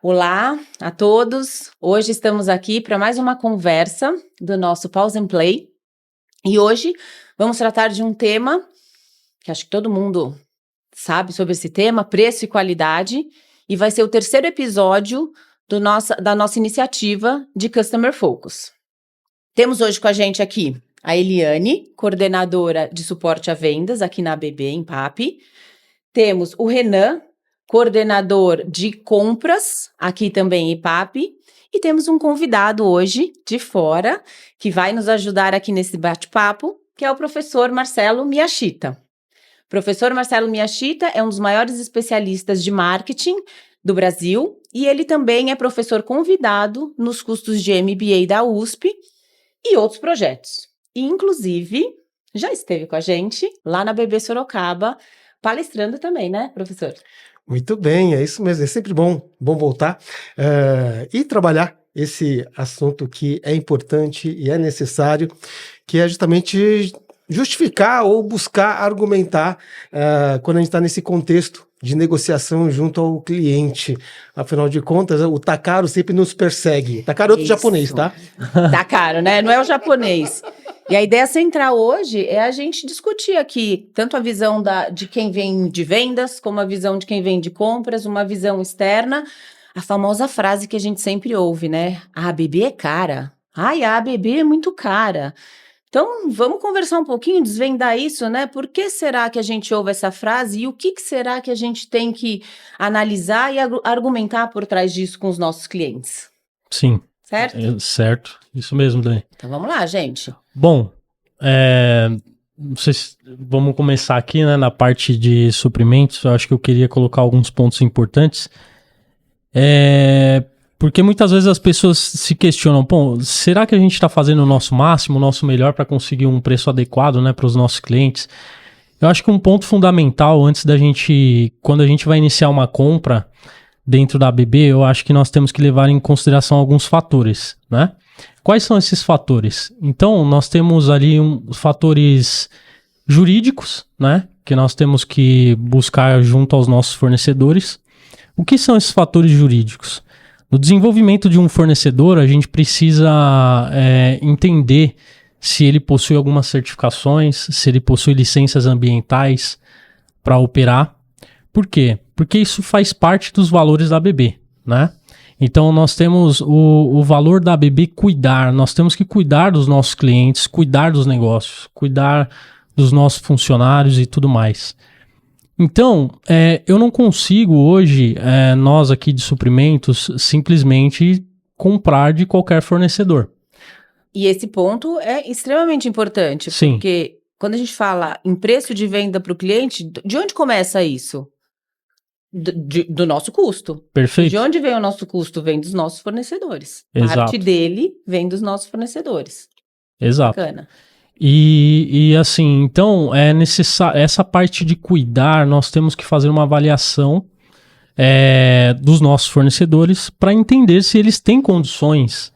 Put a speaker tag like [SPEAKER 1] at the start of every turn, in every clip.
[SPEAKER 1] Olá a todos, hoje estamos aqui para mais uma conversa do nosso Pause and Play e hoje vamos tratar de um tema que acho que todo mundo sabe sobre esse tema, preço e qualidade, e vai ser o terceiro episódio da nossa iniciativa de Customer Focus. Temos hoje com a gente aqui a Eliane, coordenadora de suporte a vendas aqui na ABB, em PAP. Temos o Renan, coordenador de compras, aqui também em IPAP, e temos um convidado hoje, de fora, que vai nos ajudar aqui nesse bate-papo, que é o professor Marcelo Miyashita. O professor Marcelo Miyashita é um dos maiores especialistas de marketing do Brasil, e ele também é professor convidado nos cursos de MBA da USP e outros projetos. E, inclusive, já esteve com a gente lá na ABB Sorocaba, palestrando também, né, professor?
[SPEAKER 2] Muito bem, é isso mesmo, é sempre bom voltar e trabalhar esse assunto que é importante e é necessário, que é justamente justificar ou buscar argumentar quando a gente está nesse contexto de negociação junto ao cliente. Afinal de contas, o tá caro sempre nos persegue. Tá caro é outro japonês, tá?
[SPEAKER 1] Tá caro, né? Não é o japonês. E a ideia central hoje é a gente discutir aqui tanto a visão de quem vem de vendas, como a visão de quem vem de compras, uma visão externa. A famosa frase que a gente sempre ouve, né? A ABB é cara. Ai, a ABB é muito cara. Então, vamos conversar um pouquinho, desvendar isso, né? Por que será que a gente ouve essa frase e o que será que a gente tem que analisar e argumentar por trás disso com os nossos clientes?
[SPEAKER 3] Sim.
[SPEAKER 1] Certo?
[SPEAKER 3] Certo, isso mesmo, Dani.
[SPEAKER 1] Então, vamos lá, gente.
[SPEAKER 3] Bom, vamos começar aqui, né, na parte de suprimentos. Eu acho que eu queria colocar alguns pontos importantes. Porque muitas vezes as pessoas se questionam, pô, será que a gente está fazendo o nosso máximo, o nosso melhor para conseguir um preço adequado, né, para os nossos clientes? Eu acho que um ponto fundamental antes quando a gente vai iniciar uma compra dentro da ABB, eu acho que nós temos que levar em consideração alguns fatores, né? Quais são esses fatores? Então, nós temos ali fatores jurídicos, né? Que nós temos que buscar junto aos nossos fornecedores. O que são esses fatores jurídicos? No desenvolvimento de um fornecedor, a gente precisa entender se ele possui algumas certificações, se ele possui licenças ambientais para operar. Por quê? Porque isso faz parte dos valores da ABB, né? Então, nós temos o valor da ABB cuidar, nós temos que cuidar dos nossos clientes, cuidar dos negócios, cuidar dos nossos funcionários e tudo mais. Então, eu não consigo hoje, nós aqui de suprimentos, simplesmente comprar de qualquer fornecedor.
[SPEAKER 1] E esse ponto é extremamente importante,
[SPEAKER 3] Sim.
[SPEAKER 1] Porque quando a gente fala em preço de venda para o cliente, de onde começa isso? Do nosso custo.
[SPEAKER 3] Perfeito.
[SPEAKER 1] De onde vem o nosso custo? Vem dos nossos fornecedores.
[SPEAKER 3] Exato.
[SPEAKER 1] Parte dele vem dos nossos fornecedores.
[SPEAKER 3] Exato.
[SPEAKER 1] Bacana.
[SPEAKER 3] E assim, então, é necessário, essa parte de cuidar, nós temos que fazer uma avaliação dos nossos fornecedores para entender se eles têm condições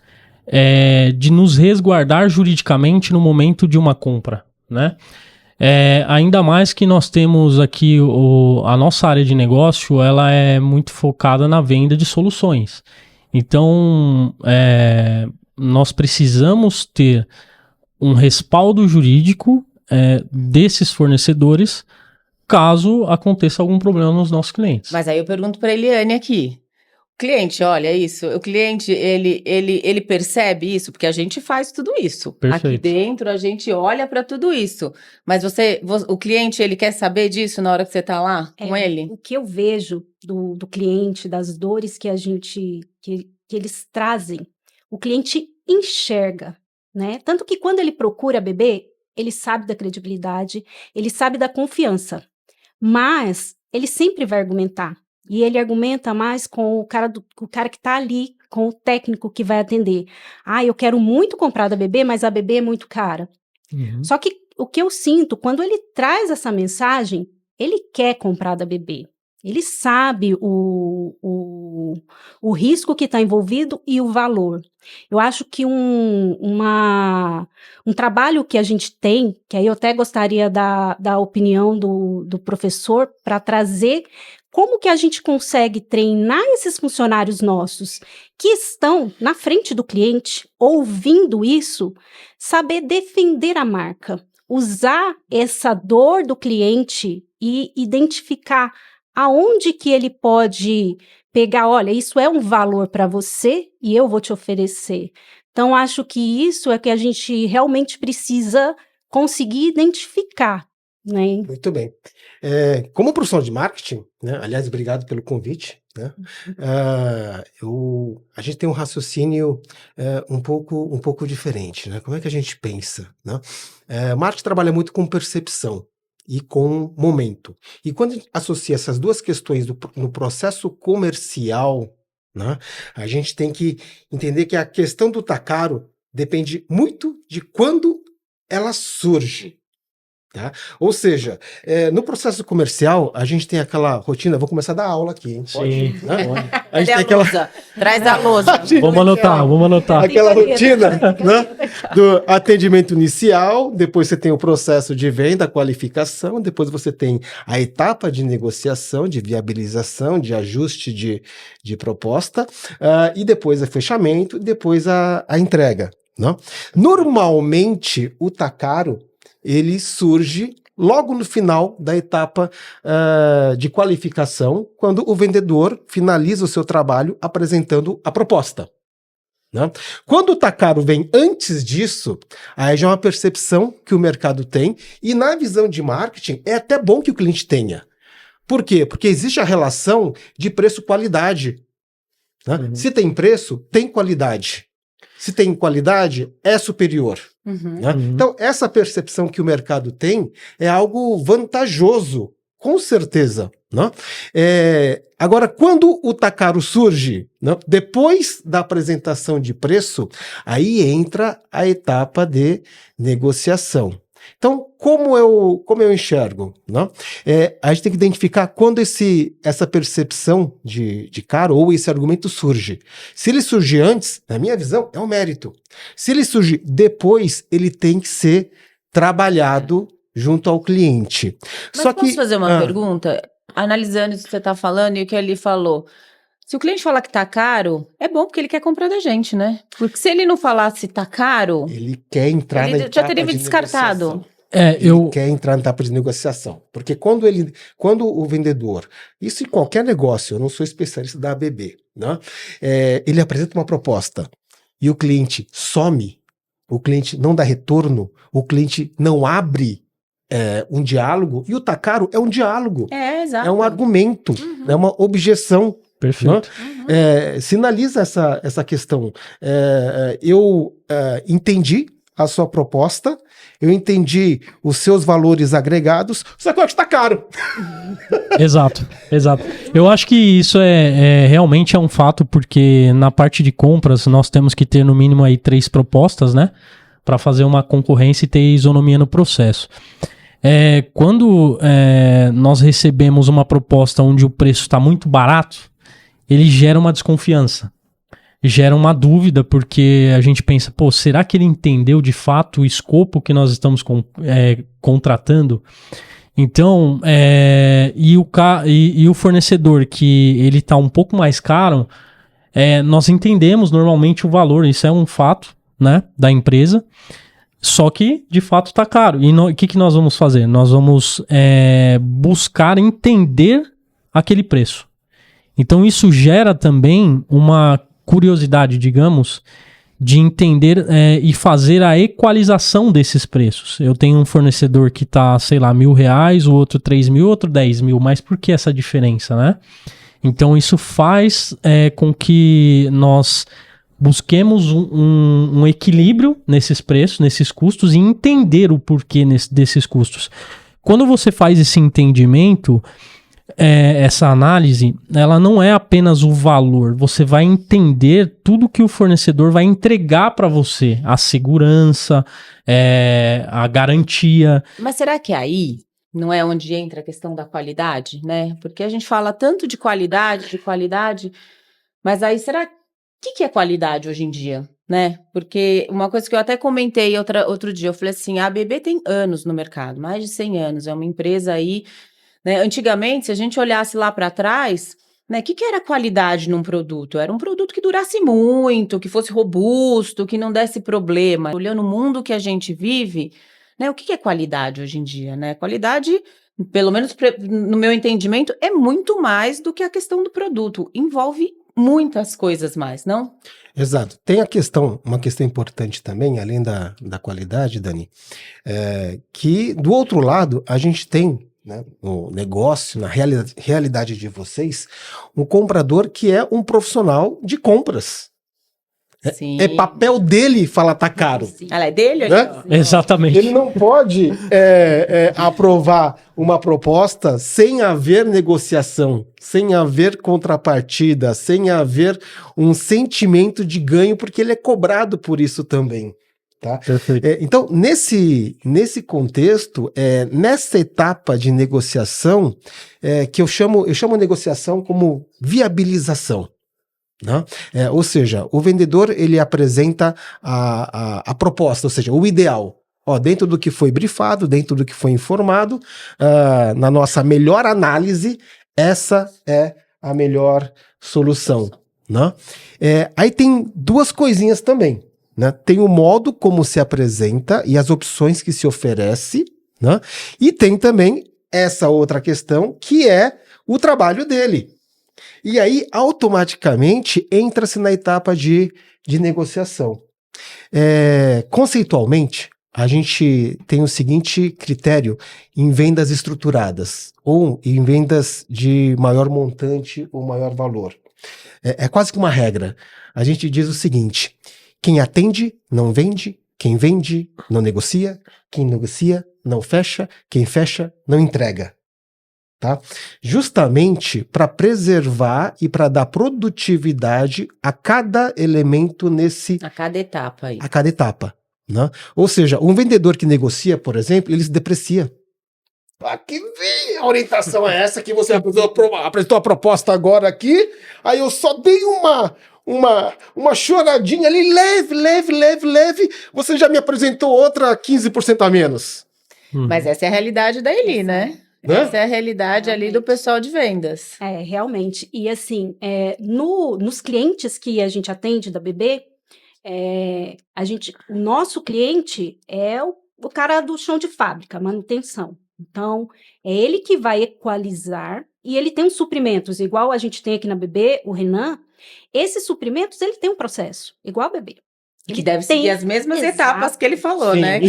[SPEAKER 3] de nos resguardar juridicamente no momento de uma compra, né? Ainda mais que nós temos aqui a nossa área de negócio, ela é muito focada na venda de soluções. Então, nós precisamos ter um respaldo jurídico desses fornecedores caso aconteça algum problema nos nossos clientes.
[SPEAKER 1] Mas aí eu pergunto para a Eliane aqui. O cliente olha isso, o cliente, ele percebe isso, porque a gente faz tudo isso.
[SPEAKER 3] Perfeito.
[SPEAKER 1] Aqui dentro a gente olha para tudo isso. Mas o cliente, ele quer saber disso na hora que você está lá com ele?
[SPEAKER 4] O que eu vejo do cliente, das dores que que eles trazem, o cliente enxerga, né? Tanto que quando ele procura a ABB, ele sabe da credibilidade, ele sabe da confiança, mas ele sempre vai argumentar. E ele argumenta mais com o cara que está ali, com o técnico que vai atender. Ah, eu quero muito comprar da ABB, mas a ABB é muito cara.
[SPEAKER 3] Uhum.
[SPEAKER 4] Só que o que eu sinto, quando ele traz essa mensagem, ele quer comprar da ABB. Ele sabe o risco que está envolvido e o valor. Eu acho que um trabalho que a gente tem, que aí eu até gostaria da opinião do professor, para trazer como que a gente consegue treinar esses funcionários nossos que estão na frente do cliente, ouvindo isso, saber defender a marca, usar essa dor do cliente e identificar aonde que ele pode pegar, olha, isso é um valor para você e eu vou te oferecer. Então, acho que isso é que a gente realmente precisa conseguir identificar, né?
[SPEAKER 2] Muito bem. Como profissional de marketing, né, aliás, obrigado pelo convite, né, a gente tem um raciocínio um pouco diferente, né? Como é que a gente pensa, né? Marketing trabalha muito com percepção e com momento. E quando a gente associa essas duas questões no processo comercial, né, a gente tem que entender que a questão do tá caro depende muito de quando ela surge. Tá? Ou seja, no processo comercial, a gente tem aquela rotina. Vou começar a dar aula aqui, hein?
[SPEAKER 3] Sim.
[SPEAKER 2] Né? A
[SPEAKER 1] Cadê
[SPEAKER 2] gente
[SPEAKER 1] a
[SPEAKER 2] tem aquela,
[SPEAKER 1] lousa? Traz a lousa.
[SPEAKER 3] Vamos anotar.
[SPEAKER 2] aquela rotina, né, do atendimento inicial, depois você tem o processo de venda, qualificação, depois você tem a etapa de negociação, de viabilização, de ajuste de proposta, e depois o fechamento, e depois a entrega. Né? Normalmente, o tá caro ele surge logo no final da etapa de qualificação, quando o vendedor finaliza o seu trabalho apresentando a proposta. Né? Quando o tá caro vem antes disso, aí já é uma percepção que o mercado tem, e na visão de marketing é até bom que o cliente tenha. Por quê? Porque existe a relação de preço-qualidade. Né?
[SPEAKER 3] Uhum.
[SPEAKER 2] Se tem preço, tem qualidade. Se tem qualidade, é superior.
[SPEAKER 1] Uhum.
[SPEAKER 2] Né?
[SPEAKER 3] Uhum.
[SPEAKER 2] Então, essa percepção que o mercado tem é algo vantajoso, com certeza. Né? Agora, quando o tá caro surge, né, depois da apresentação de preço, aí entra a etapa de negociação. Então, como eu enxergo? Né? A gente tem que identificar quando essa percepção de caro ou esse argumento surge. Se ele surgir antes, na minha visão, é um mérito. Se ele surgir depois, ele tem que ser trabalhado junto ao cliente.
[SPEAKER 1] Mas
[SPEAKER 2] Só
[SPEAKER 1] posso
[SPEAKER 2] que,
[SPEAKER 1] fazer uma pergunta? Analisando isso que você está falando e o que ele falou. Se o cliente falar que tá caro, é bom porque ele quer comprar da gente, né? Porque se ele não falasse tá caro,
[SPEAKER 2] ele quer entrar na
[SPEAKER 1] ele já
[SPEAKER 2] etapa
[SPEAKER 1] teria me
[SPEAKER 2] de
[SPEAKER 1] descartado.
[SPEAKER 2] negociação. Ele quer entrar na etapa de negociação. Porque quando o vendedor, isso em qualquer negócio, eu não sou especialista da ABB, né? Ele apresenta uma proposta e o cliente some, o cliente não dá retorno, o cliente não abre um diálogo, e o tá caro é um diálogo,
[SPEAKER 1] Exato.
[SPEAKER 2] é um argumento, é uma objeção.
[SPEAKER 3] Perfeito.
[SPEAKER 2] Sinaliza essa questão. Eu entendi a sua proposta, eu entendi os seus valores agregados, só que eu acho que tá caro.
[SPEAKER 3] Exato. Eu acho que isso realmente é um fato, porque na parte de compras nós temos que ter no mínimo aí 3 propostas, né? Para fazer uma concorrência e ter isonomia no processo. Quando nós recebemos uma proposta onde o preço está muito barato, ele gera uma desconfiança. Gera uma dúvida, porque a gente pensa, pô, será que ele entendeu de fato o escopo que nós estamos contratando? Então, e o fornecedor que ele está um pouco mais caro, nós entendemos normalmente o valor, isso é um fato, né, da empresa, só que de fato está caro. E o que nós vamos fazer? Nós vamos buscar entender aquele preço. Então isso gera também uma curiosidade, digamos, de entender e fazer a equalização desses preços. Eu tenho um fornecedor que está, sei lá, R$1.000, o outro 3.000, o outro 10.000, mas por que essa diferença, né? Então isso faz com que nós busquemos um equilíbrio nesses preços, nesses custos, e entender o porquê desses custos. Quando você faz esse entendimento, essa análise, ela não é apenas o valor, você vai entender tudo que o fornecedor vai entregar para você, a segurança, a garantia.
[SPEAKER 1] Mas será que aí não é onde entra a questão da qualidade, né? Porque a gente fala tanto de qualidade, mas aí será que é qualidade hoje em dia, né? Porque uma coisa que eu até comentei outro dia, eu falei assim, a ABB tem anos no mercado, mais de 100 anos, é uma empresa aí né? Antigamente, se a gente olhasse lá para trás, né, que era qualidade num produto? Era um produto que durasse muito, que fosse robusto, que não desse problema. Olhando o mundo que a gente vive, né, o que é qualidade hoje em dia, né? Qualidade, pelo menos no meu entendimento, é muito mais do que a questão do produto. Envolve muitas coisas mais, não?
[SPEAKER 2] Exato. Tem uma questão importante também, além da qualidade, Dani, que do outro lado a gente tem, né, no negócio, na realidade de vocês, um comprador que é um profissional de compras.
[SPEAKER 1] Sim.
[SPEAKER 2] É papel dele falar tá caro.
[SPEAKER 4] Sim.
[SPEAKER 1] Ela é dele?
[SPEAKER 2] Né?
[SPEAKER 1] Ó.
[SPEAKER 3] Exatamente.
[SPEAKER 2] Ele não pode aprovar uma proposta sem haver negociação, sem haver contrapartida, sem haver um sentimento de ganho, porque ele é cobrado por isso também. Tá?
[SPEAKER 3] Perfeito.
[SPEAKER 2] Então, nesse contexto, nessa etapa de negociação, que eu chamo negociação como viabilização. Né? Ou seja, o vendedor ele apresenta a proposta, ou seja, o ideal. Dentro do que foi brifado, dentro do que foi informado, na nossa melhor análise, essa é a melhor solução. Né? Aí tem duas coisinhas também. Né? Tem o modo como se apresenta e as opções que se oferece, né? E tem também essa outra questão que é o trabalho dele. E aí, automaticamente, entra-se na etapa de negociação. Conceitualmente, a gente tem o seguinte critério em vendas estruturadas ou em vendas de maior montante ou maior valor. É quase que uma regra. A gente diz o seguinte: quem atende, não vende. Quem vende, não negocia. Quem negocia, não fecha. Quem fecha, não entrega. Tá? Justamente para preservar e para dar produtividade a cada elemento
[SPEAKER 1] A cada etapa aí.
[SPEAKER 2] a cada etapa, né? Ou seja, um vendedor que negocia, por exemplo, ele se deprecia. Aqui vem, a orientação é essa que você apresentou a proposta agora aqui, aí eu só dei uma choradinha ali, leve, você já me apresentou outra 15% a menos.
[SPEAKER 1] Mas essa é a realidade da Eli, né? Essa é a realidade ali do pessoal de vendas.
[SPEAKER 4] Realmente. E assim, nos clientes que a gente atende da BB, o nosso cliente é o cara do chão de fábrica, manutenção. Então, é ele que vai equalizar e ele tem uns suprimentos, igual a gente tem aqui na BB, o Renan. Esses suprimentos, ele tem um processo, igual a BB.
[SPEAKER 1] Que deve seguir as mesmas etapas que ele falou,
[SPEAKER 2] Sim.
[SPEAKER 1] né?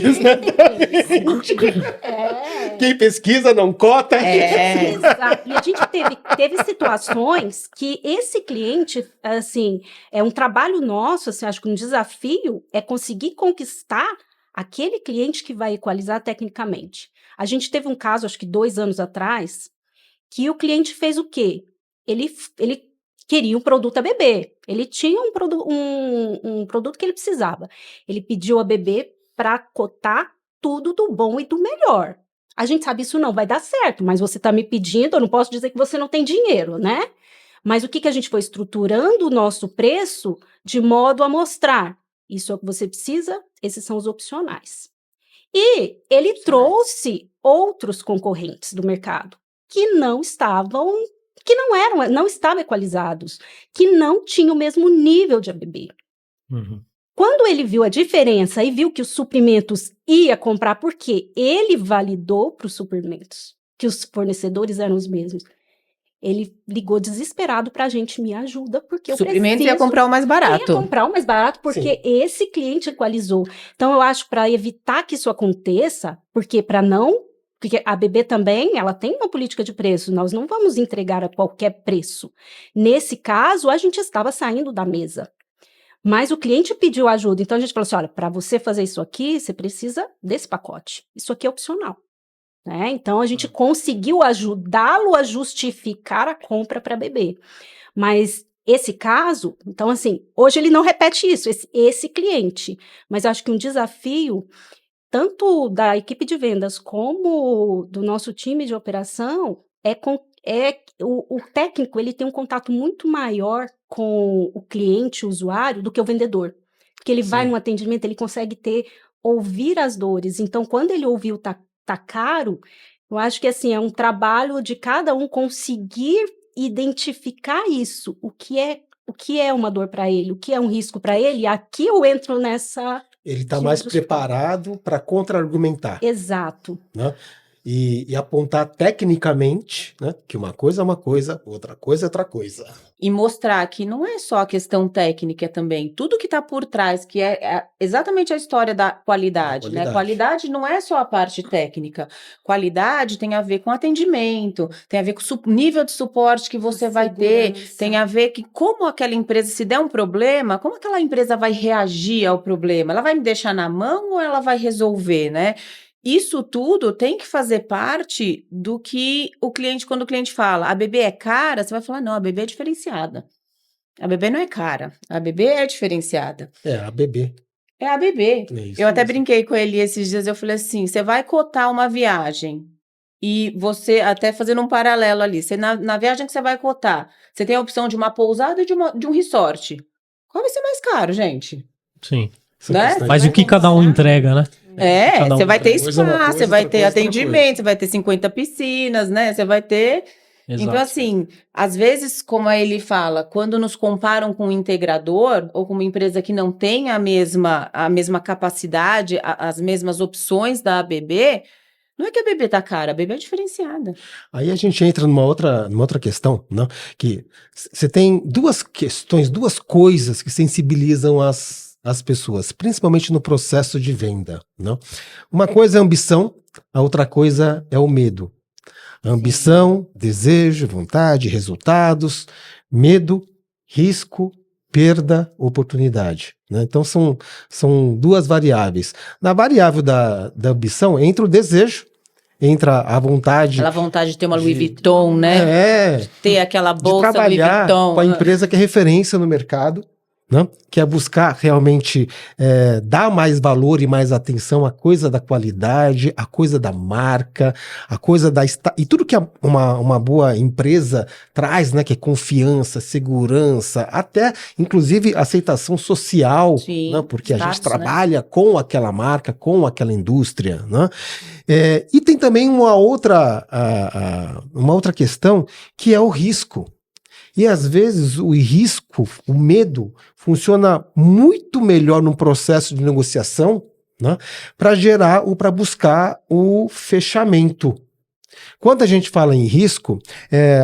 [SPEAKER 2] Quem pesquisa não cota.
[SPEAKER 4] Exato. E a gente teve situações que esse cliente, assim, é um trabalho nosso, assim, acho que um desafio é conseguir conquistar aquele cliente que vai equalizar tecnicamente. A gente teve um caso, acho que 2 anos atrás, que o cliente fez o quê? Ele queria um produto a BB. Ele tinha um produto que ele precisava. Ele pediu a BB para cotar tudo do bom e do melhor. A gente sabe isso não vai dar certo, mas você está me pedindo, eu não posso dizer que você não tem dinheiro, né? Mas o que a gente foi estruturando o nosso preço de modo a mostrar? Isso é o que você precisa, esses são os opcionais. E ele trouxe outros concorrentes do mercado que não estavam equalizados, que não tinham o mesmo nível de ABB.
[SPEAKER 3] Uhum.
[SPEAKER 4] Quando ele viu a diferença e viu que os suprimentos ia comprar, porque ele validou para os suprimentos que os fornecedores eram os mesmos, ele ligou desesperado para a gente, me ajuda, porque eu
[SPEAKER 1] suprimento ia comprar o mais barato.
[SPEAKER 4] Ia comprar o mais barato, porque
[SPEAKER 2] Sim.
[SPEAKER 4] esse cliente equalizou. Então, eu acho para evitar que isso aconteça, porque a BB também, ela tem uma política de preço, nós não vamos entregar a qualquer preço. Nesse caso, a gente estava saindo da mesa. Mas o cliente pediu ajuda, então a gente falou assim, olha, para você fazer isso aqui, você precisa desse pacote. Isso aqui é opcional. Né? Então, a gente conseguiu ajudá-lo a justificar a compra para a BB. Mas esse caso, então assim, hoje ele não repete isso, esse cliente. Mas eu acho que um desafio tanto da equipe de vendas como do nosso time de operação, o técnico ele tem um contato muito maior com o cliente, o usuário, do que o vendedor. Porque ele vai no atendimento, ele consegue ouvir as dores. Então, quando ele ouviu tá caro, Eu acho que assim, é um trabalho de cada um conseguir identificar isso, o que é uma dor para ele, o que é um risco para ele, e aqui eu entro nessa
[SPEAKER 2] Ele está
[SPEAKER 4] que
[SPEAKER 2] mais
[SPEAKER 4] outros
[SPEAKER 2] preparado para contra-argumentar,
[SPEAKER 4] exato.
[SPEAKER 2] né? E apontar tecnicamente, né, que uma coisa é uma coisa, outra coisa é outra coisa.
[SPEAKER 1] E mostrar que não é só a questão técnica também, tudo que está por trás, que é exatamente a história da qualidade, né? Qualidade não é só a parte técnica. Qualidade tem a ver com atendimento, tem a ver com o nível de suporte que você vai ter, tem a ver que como aquela empresa, se der um problema, como aquela empresa vai reagir ao problema? Ela vai me deixar na mão ou ela vai resolver, né? Isso tudo tem que fazer parte do que o cliente, quando o cliente fala, a bebê é cara, você vai falar, não, a bebê é diferenciada. A bebê não é cara, a bebê é diferenciada.
[SPEAKER 2] É, a bebê.
[SPEAKER 1] É a bebê.
[SPEAKER 2] É isso
[SPEAKER 1] Eu até
[SPEAKER 2] mesmo.
[SPEAKER 1] brinquei com ele esses dias, eu falei assim, você vai cotar uma viagem e você, até fazendo um paralelo ali, você, na viagem que você vai cotar, você tem a opção de uma pousada e de um resort. Qual vai ser mais caro, gente?
[SPEAKER 3] Sim.
[SPEAKER 2] São
[SPEAKER 1] Né?
[SPEAKER 2] questões
[SPEAKER 3] Mas
[SPEAKER 2] de
[SPEAKER 3] o que cada um entrega, né?
[SPEAKER 1] É, você vai ter
[SPEAKER 2] Uma coisa é uma
[SPEAKER 1] spa,
[SPEAKER 2] coisa,
[SPEAKER 1] você vai
[SPEAKER 2] outra
[SPEAKER 1] ter
[SPEAKER 2] coisa é outra
[SPEAKER 1] atendimento,
[SPEAKER 2] coisa.
[SPEAKER 1] você vai ter 50 piscinas, né? Você vai ter. Então,
[SPEAKER 3] Exato.
[SPEAKER 1] assim, às vezes, como ele fala, quando nos comparam com um integrador ou com uma empresa que não tem a mesma capacidade, as mesmas opções da ABB, não é que a ABB tá cara, a ABB é diferenciada.
[SPEAKER 2] Aí a gente entra numa outra questão, né? Que você tem duas questões, duas coisas que sensibilizam as pessoas, principalmente no processo de venda, né? Uma coisa é a ambição, a outra coisa é o medo. A ambição, desejo, vontade, resultados, medo, risco, perda, oportunidade, né? Então são duas variáveis. Na variável da ambição entra o desejo, entra a vontade
[SPEAKER 1] Aquela vontade de ter uma Louis Vuitton, né? De ter aquela
[SPEAKER 2] de
[SPEAKER 1] bolsa Louis
[SPEAKER 2] trabalhar
[SPEAKER 1] Vuitton.
[SPEAKER 2] com a empresa que é referência no mercado, né? Que é buscar realmente dar mais valor e mais atenção à coisa da qualidade, à coisa da marca, à coisa e tudo que uma boa empresa traz, né? Que é confiança, segurança, até inclusive aceitação social,
[SPEAKER 1] Sim,
[SPEAKER 2] né? Porque a gente
[SPEAKER 1] status,
[SPEAKER 2] trabalha com aquela marca, com aquela indústria, né? E tem também uma outra questão que é o risco. E às vezes o risco, o medo, funciona muito melhor num processo de negociação, né, para buscar o fechamento. Quando a gente fala em risco,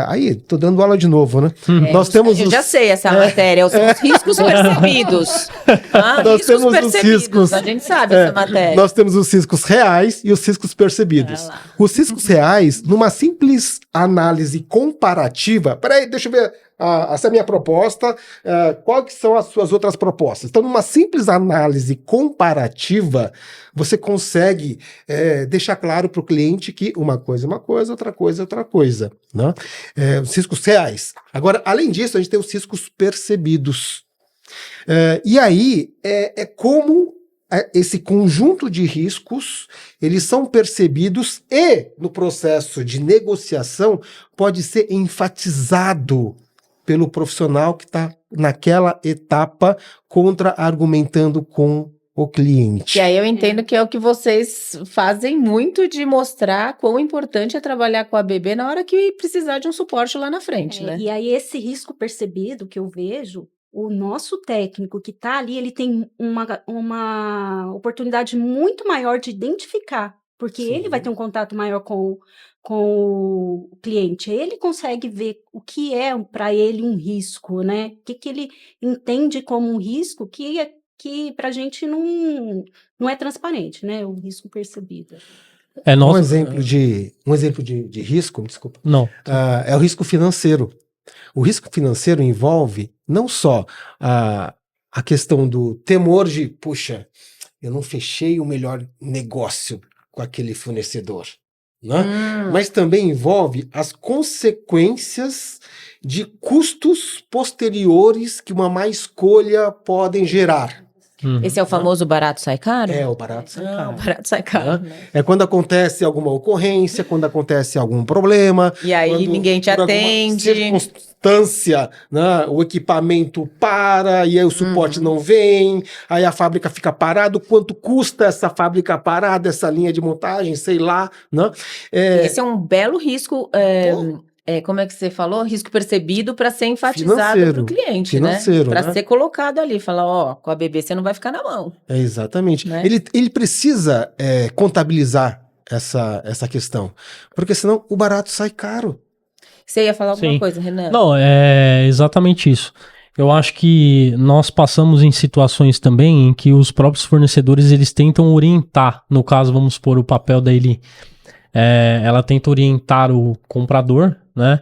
[SPEAKER 2] aí estou dando aula de novo, né? Nós temos
[SPEAKER 1] eu já sei essa matéria, os riscos percebidos.
[SPEAKER 2] Nós temos os riscos.
[SPEAKER 1] A gente sabe essa matéria.
[SPEAKER 2] Nós temos os riscos reais e os riscos percebidos. Os riscos reais, numa simples análise comparativa. Peraí, deixa eu ver. Essa é a minha proposta. Quais são as suas outras propostas? Então, numa simples análise comparativa, você consegue deixar claro para o cliente que uma coisa é uma coisa, outra coisa é outra coisa, né? Os riscos reais. Agora, além disso, a gente tem os riscos percebidos. E aí, como esse conjunto de riscos, eles são percebidos e, no processo de negociação, pode ser enfatizado pelo profissional que está naquela etapa contra-argumentando com o cliente.
[SPEAKER 1] E aí eu entendo que é o que vocês fazem muito, de mostrar quão importante é trabalhar com a ABB na hora que precisar de um suporte lá na frente, né?
[SPEAKER 4] E aí esse risco percebido que eu vejo, o nosso técnico que está ali, ele tem uma oportunidade muito maior de identificar, porque
[SPEAKER 2] Sim.
[SPEAKER 4] ele vai ter um contato maior com o cliente. Ele consegue ver o que é para ele um risco, né? O que ele entende como um risco que para a gente não é transparente, né? O risco percebido.
[SPEAKER 2] Um exemplo de risco, desculpa.
[SPEAKER 3] Não.
[SPEAKER 2] É o risco financeiro. O risco financeiro envolve não só a questão do temor de, puxa, eu não fechei o melhor negócio com aquele fornecedor, né? Mas também envolve as consequências de custos posteriores que uma má escolha podem gerar.
[SPEAKER 1] Esse é o famoso barato sai caro?
[SPEAKER 2] É, o barato sai caro.
[SPEAKER 1] O barato sai caro.
[SPEAKER 2] É quando acontece alguma ocorrência, quando acontece algum problema.
[SPEAKER 1] E aí ninguém te atende.
[SPEAKER 2] constância, né? O equipamento para e aí o suporte não vem, aí a fábrica fica parada, quanto custa essa fábrica parada, essa linha de montagem, sei lá, né?
[SPEAKER 1] Esse é um belo risco, como é que você falou? Risco percebido para ser enfatizado
[SPEAKER 2] Financeiro,
[SPEAKER 1] para o cliente,
[SPEAKER 2] financeiro,
[SPEAKER 1] né? Para
[SPEAKER 2] né?
[SPEAKER 1] ser colocado ali, falar, ó, com a BB você não vai ficar na mão.
[SPEAKER 2] Exatamente.
[SPEAKER 1] Né?
[SPEAKER 2] Ele precisa contabilizar essa questão, porque senão o barato sai caro.
[SPEAKER 1] Você ia falar alguma
[SPEAKER 3] Sim.
[SPEAKER 1] coisa, Renan?
[SPEAKER 3] Não, é exatamente isso. Eu acho que nós passamos em situações também em que os próprios fornecedores eles tentam orientar, no caso, vamos supor, o papel da Eli. Ela tenta orientar o comprador, né?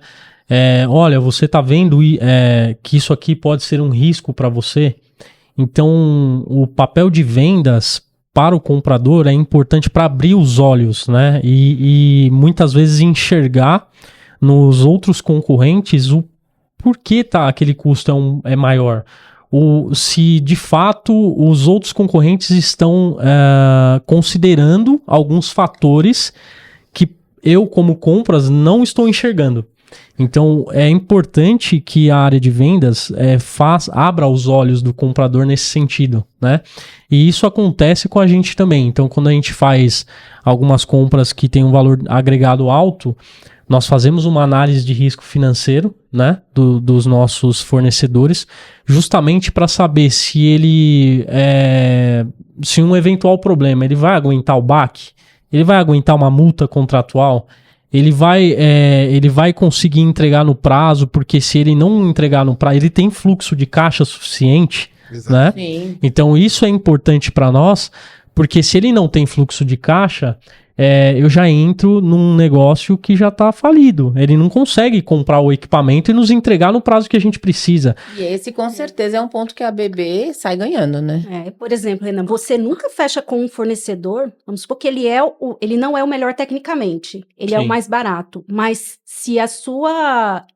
[SPEAKER 3] Olha, você tá vendo que isso aqui pode ser um risco para você? Então, o papel de vendas para o comprador é importante para abrir os olhos, né? E muitas vezes enxergar nos outros concorrentes o porquê aquele custo é maior. Se de fato os outros concorrentes estão considerando alguns fatores que eu, como compras, não estou enxergando. Então, é importante que a área de vendas abra os olhos do comprador nesse sentido, né? E isso acontece com a gente também. Então, quando a gente faz algumas compras que têm um valor agregado alto, nós fazemos uma análise de risco financeiro, né, dos nossos fornecedores, justamente para saber se se um eventual problema, ele vai aguentar o baque, ele vai aguentar uma multa contratual, ele vai conseguir entregar no prazo, porque se ele não entregar no prazo, ele tem fluxo de caixa suficiente, né?
[SPEAKER 1] Sim.
[SPEAKER 3] Então isso é importante para nós, porque se ele não tem fluxo de caixa, eu já entro num negócio que já está falido. Ele não consegue comprar o equipamento e nos entregar no prazo que a gente precisa.
[SPEAKER 1] E esse, com certeza, é um ponto que a BB sai ganhando, né?
[SPEAKER 4] Por exemplo, Renan, você nunca fecha com um fornecedor, vamos supor que ele não é o melhor tecnicamente, ele é o
[SPEAKER 3] Sim.
[SPEAKER 4] mais barato, mas se a sua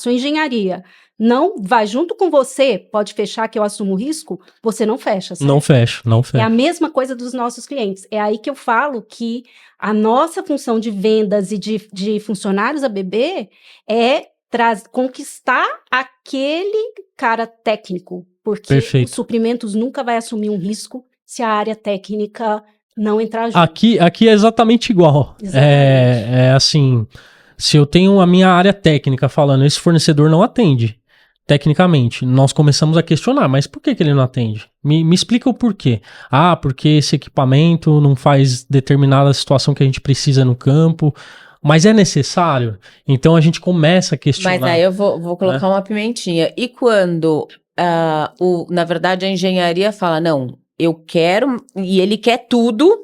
[SPEAKER 4] engenharia não vai junto com você, pode fechar que eu assumo o risco, você não fecha, certo?
[SPEAKER 3] Não fecha.
[SPEAKER 4] É a mesma coisa dos nossos clientes. É aí que eu falo que a nossa função de vendas e de funcionários a BB é conquistar aquele cara técnico, porque
[SPEAKER 3] Perfeito.
[SPEAKER 4] os suprimentos nunca vai assumir um risco se a área técnica não entrar junto.
[SPEAKER 3] Aqui é exatamente igual.
[SPEAKER 4] Exatamente.
[SPEAKER 3] Assim, se eu tenho a minha área técnica falando, esse fornecedor não atende, tecnicamente, nós começamos a questionar, mas por que ele não atende? Me explica o porquê. Porque esse equipamento não faz determinada situação que a gente precisa no campo, mas é necessário? Então a gente começa a questionar.
[SPEAKER 1] Mas aí eu vou colocar uma pimentinha. E quando, na verdade, a engenharia fala, não, eu quero, e ele quer tudo,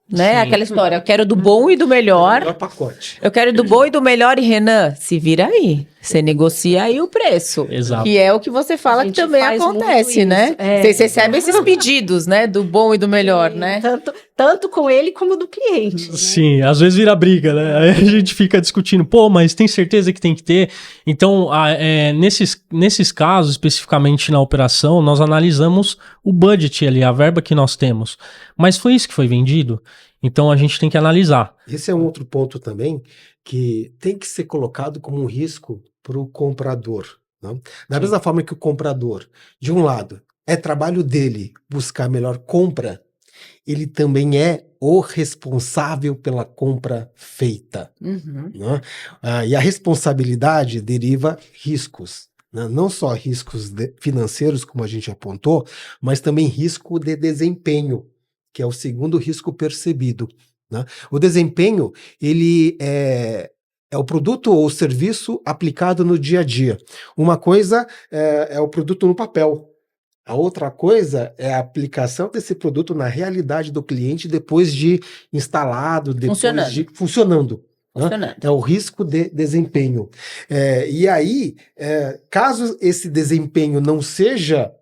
[SPEAKER 1] né?
[SPEAKER 3] Sim.
[SPEAKER 1] Aquela história, eu quero do bom e do melhor.
[SPEAKER 2] Melhor pacote.
[SPEAKER 1] Eu quero do bom e do melhor, e Renan, se vira aí. Você negocia aí o preço.
[SPEAKER 3] Exato.
[SPEAKER 1] Que é o que você fala que
[SPEAKER 4] gente
[SPEAKER 1] também
[SPEAKER 4] faz
[SPEAKER 1] acontece,
[SPEAKER 4] muito
[SPEAKER 1] né?
[SPEAKER 4] isso.
[SPEAKER 1] Vocês recebem esses pedidos, né? Do bom e do melhor,
[SPEAKER 4] Sim,
[SPEAKER 1] né?
[SPEAKER 4] Tanto com ele como do cliente. Né?
[SPEAKER 3] Sim, às vezes vira briga, né? Aí a gente fica discutindo, mas tem certeza que tem que ter? Então, nesses casos, especificamente na operação, nós analisamos o budget ali, a verba que nós temos. Mas foi isso que foi vendido? Então a gente tem que analisar.
[SPEAKER 2] Esse é um outro ponto também que tem que ser colocado como um risco para o comprador. Né? Da mesma forma que o comprador, de um lado, é trabalho dele buscar a melhor compra, ele também é o responsável pela compra feita.
[SPEAKER 1] Uhum.
[SPEAKER 2] Né? E a responsabilidade deriva riscos. Né? Não só riscos financeiros, como a gente apontou, mas também risco de desempenho, que é o segundo risco percebido. Né? O desempenho, ele é o produto ou o serviço aplicado no dia a dia. Uma coisa é o produto no papel. A outra coisa é a aplicação desse produto na realidade do cliente depois de instalado, depois de funcionando. Né? É o risco de desempenho. E aí, caso esse desempenho não seja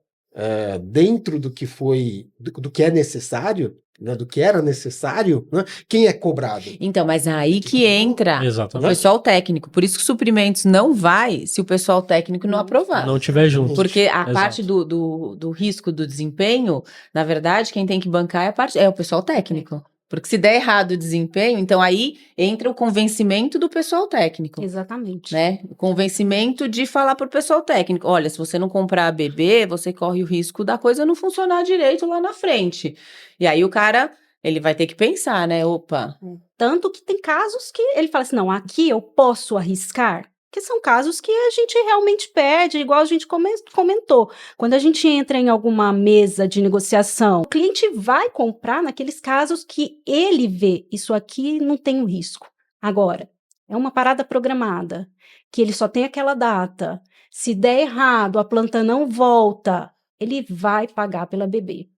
[SPEAKER 2] dentro do que foi, do que é necessário, né, do que era necessário, né, quem é cobrado?
[SPEAKER 1] Então, mas aí que entra o pessoal técnico. Por isso que suprimentos não vai se o pessoal técnico não aprovar.
[SPEAKER 3] Não tiver junto.
[SPEAKER 1] Porque a parte do risco do desempenho, na verdade, quem tem que bancar é o pessoal técnico. Porque se der errado o desempenho, então aí entra o convencimento do pessoal técnico.
[SPEAKER 4] Exatamente.
[SPEAKER 1] Né? O convencimento de falar para o pessoal técnico, olha, se você não comprar a bebê, você corre o risco da coisa não funcionar direito lá na frente. E aí o cara, ele vai ter que pensar, né? Opa.
[SPEAKER 4] Tanto que tem casos que ele fala assim, não, aqui eu posso arriscar, que são casos que a gente realmente perde, igual a gente comentou. Quando a gente entra em alguma mesa de negociação, o cliente vai comprar naqueles casos que ele vê, isso aqui não tem um risco. Agora, é uma parada programada, que ele só tem aquela data. Se der errado, a planta não volta, ele vai pagar pela bebê.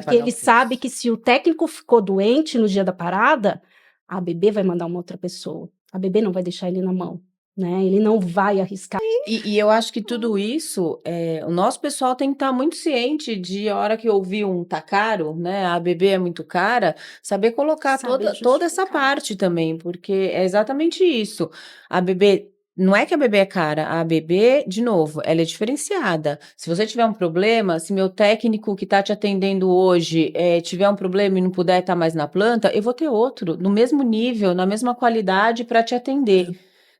[SPEAKER 4] Porque ele sabe que se o técnico ficou doente no dia da parada, a bebê vai mandar uma outra pessoa. A bebê não vai deixar ele na mão, né? Ele não vai arriscar.
[SPEAKER 1] E eu acho que tudo isso, o nosso pessoal tem que estar muito ciente de a hora que ouvir um tá caro, né? A bebê é muito cara, saber colocar toda essa parte também, porque é exatamente isso. A bebê. Não é que a bebê é cara, a bebê, de novo, ela é diferenciada. Se você tiver um problema, se meu técnico que está te atendendo hoje tiver um problema e não puder estar mais na planta, eu vou ter outro, no mesmo nível, na mesma qualidade para te atender.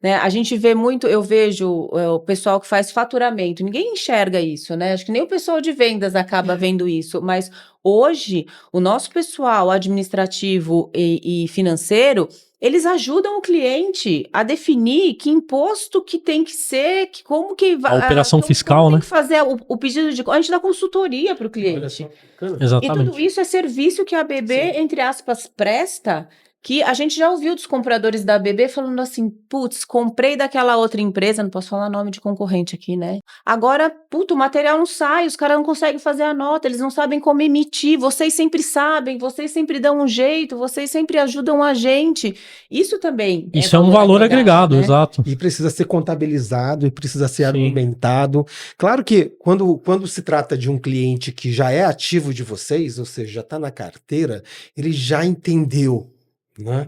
[SPEAKER 1] Né? A gente vê muito, eu vejo o pessoal que faz faturamento, ninguém enxerga isso, né? Acho que nem o pessoal de vendas acaba vendo isso, mas hoje o nosso pessoal administrativo e financeiro, eles ajudam o cliente a definir que imposto que tem que ser, como que vai.
[SPEAKER 3] A operação fiscal,
[SPEAKER 1] como
[SPEAKER 3] né?
[SPEAKER 1] Tem que fazer o pedido de. A gente dá consultoria para o cliente.
[SPEAKER 3] Exatamente.
[SPEAKER 1] E tudo isso é serviço que a BB, entre aspas, presta. Que a gente já ouviu dos compradores da BB falando assim, putz, comprei daquela outra empresa, não posso falar nome de concorrente aqui, né? Agora, o material não sai, os caras não conseguem fazer a nota, eles não sabem como emitir, vocês sempre sabem, vocês sempre dão um jeito, vocês sempre ajudam a gente. Isso também
[SPEAKER 3] Isso é um valor agregado,
[SPEAKER 1] né?
[SPEAKER 3] Exato.
[SPEAKER 2] E precisa ser contabilizado e precisa ser argumentado. Claro que quando se trata de um cliente que já é ativo de vocês, ou seja, já está na carteira, ele já entendeu, né?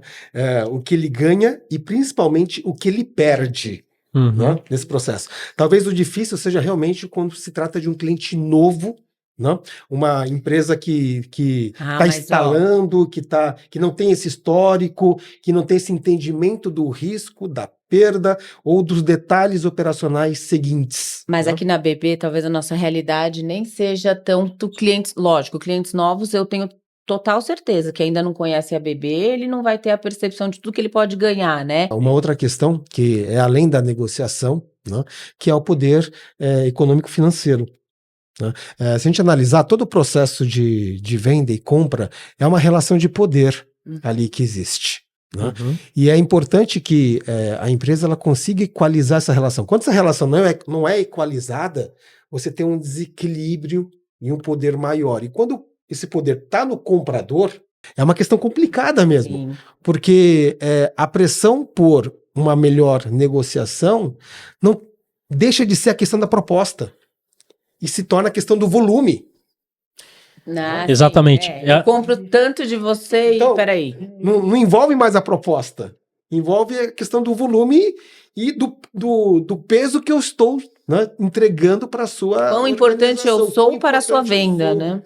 [SPEAKER 2] O que ele ganha e principalmente o que ele perde, né? Nesse processo. Talvez o difícil seja realmente quando se trata de um cliente novo, né? Uma empresa que está instalando, que não tem esse histórico, que não tem esse entendimento do risco, da perda ou dos detalhes operacionais seguintes.
[SPEAKER 1] Mas
[SPEAKER 2] né?
[SPEAKER 1] aqui na BB, talvez a nossa realidade nem seja tanto clientes, lógico, clientes novos eu tenho total certeza que ainda não conhece a BB, ele não vai ter a percepção de tudo que ele pode ganhar, né?
[SPEAKER 2] Uma outra questão, que é além da negociação, né, que é o poder econômico-financeiro. Né? Se a gente analisar todo o processo de venda e compra, é uma relação de poder ali que existe. Né? E é importante que a empresa ela consiga equalizar essa relação. Quando essa relação não é equalizada, você tem um desequilíbrio e um poder maior. E quando esse poder está no comprador, é uma questão complicada mesmo. Sim. Porque a pressão por uma melhor negociação não deixa de ser a questão da proposta e se torna a questão do volume.
[SPEAKER 3] Exatamente.
[SPEAKER 1] Eu compro tanto de você então, e peraí.
[SPEAKER 2] Não envolve mais a proposta. Envolve a questão do volume e do peso que eu estou, né, entregando para a sua
[SPEAKER 1] Quão importante eu sou para a sua venda, né?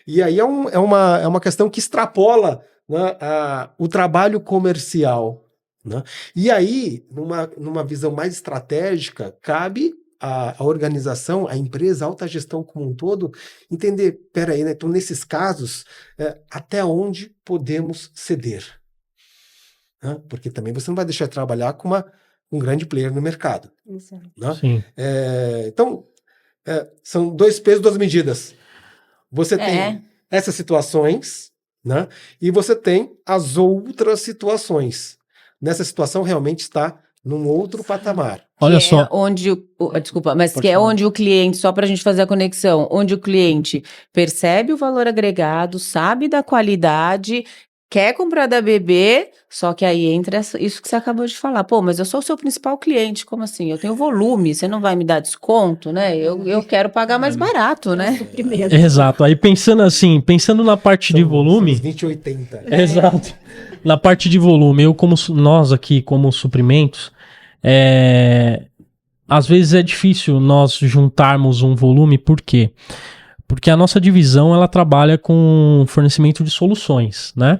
[SPEAKER 2] E aí é uma questão que extrapola, né, o trabalho comercial. Né? E aí, numa visão mais estratégica, cabe a organização, a empresa, a alta gestão como um todo, entender, peraí, né? Então nesses casos, até onde podemos ceder? Né? Porque também você não vai deixar de trabalhar com um grande player no mercado.
[SPEAKER 4] Exato.
[SPEAKER 2] Né?
[SPEAKER 3] Sim.
[SPEAKER 2] Então, são 2 pesos, 2 medidas. Você tem essas situações, né? E você tem as outras situações. Nessa situação realmente está num outro patamar.
[SPEAKER 3] Olha só.
[SPEAKER 1] Desculpa, mas que é onde o cliente, só para a gente fazer a conexão, onde o cliente percebe o valor agregado, sabe da qualidade, quer comprar da BB, só que aí entra isso que você acabou de falar. Pô, mas eu sou o seu principal cliente, como assim? Eu tenho volume, você não vai me dar desconto, né? Eu quero pagar mais barato, né?
[SPEAKER 3] Exato. Aí pensando na parte de volume...
[SPEAKER 2] 20/80.
[SPEAKER 3] Exato. Na parte de volume, nós aqui como suprimentos, às vezes é difícil nós juntarmos um volume, por quê? Porque a nossa divisão, ela trabalha com fornecimento de soluções, né?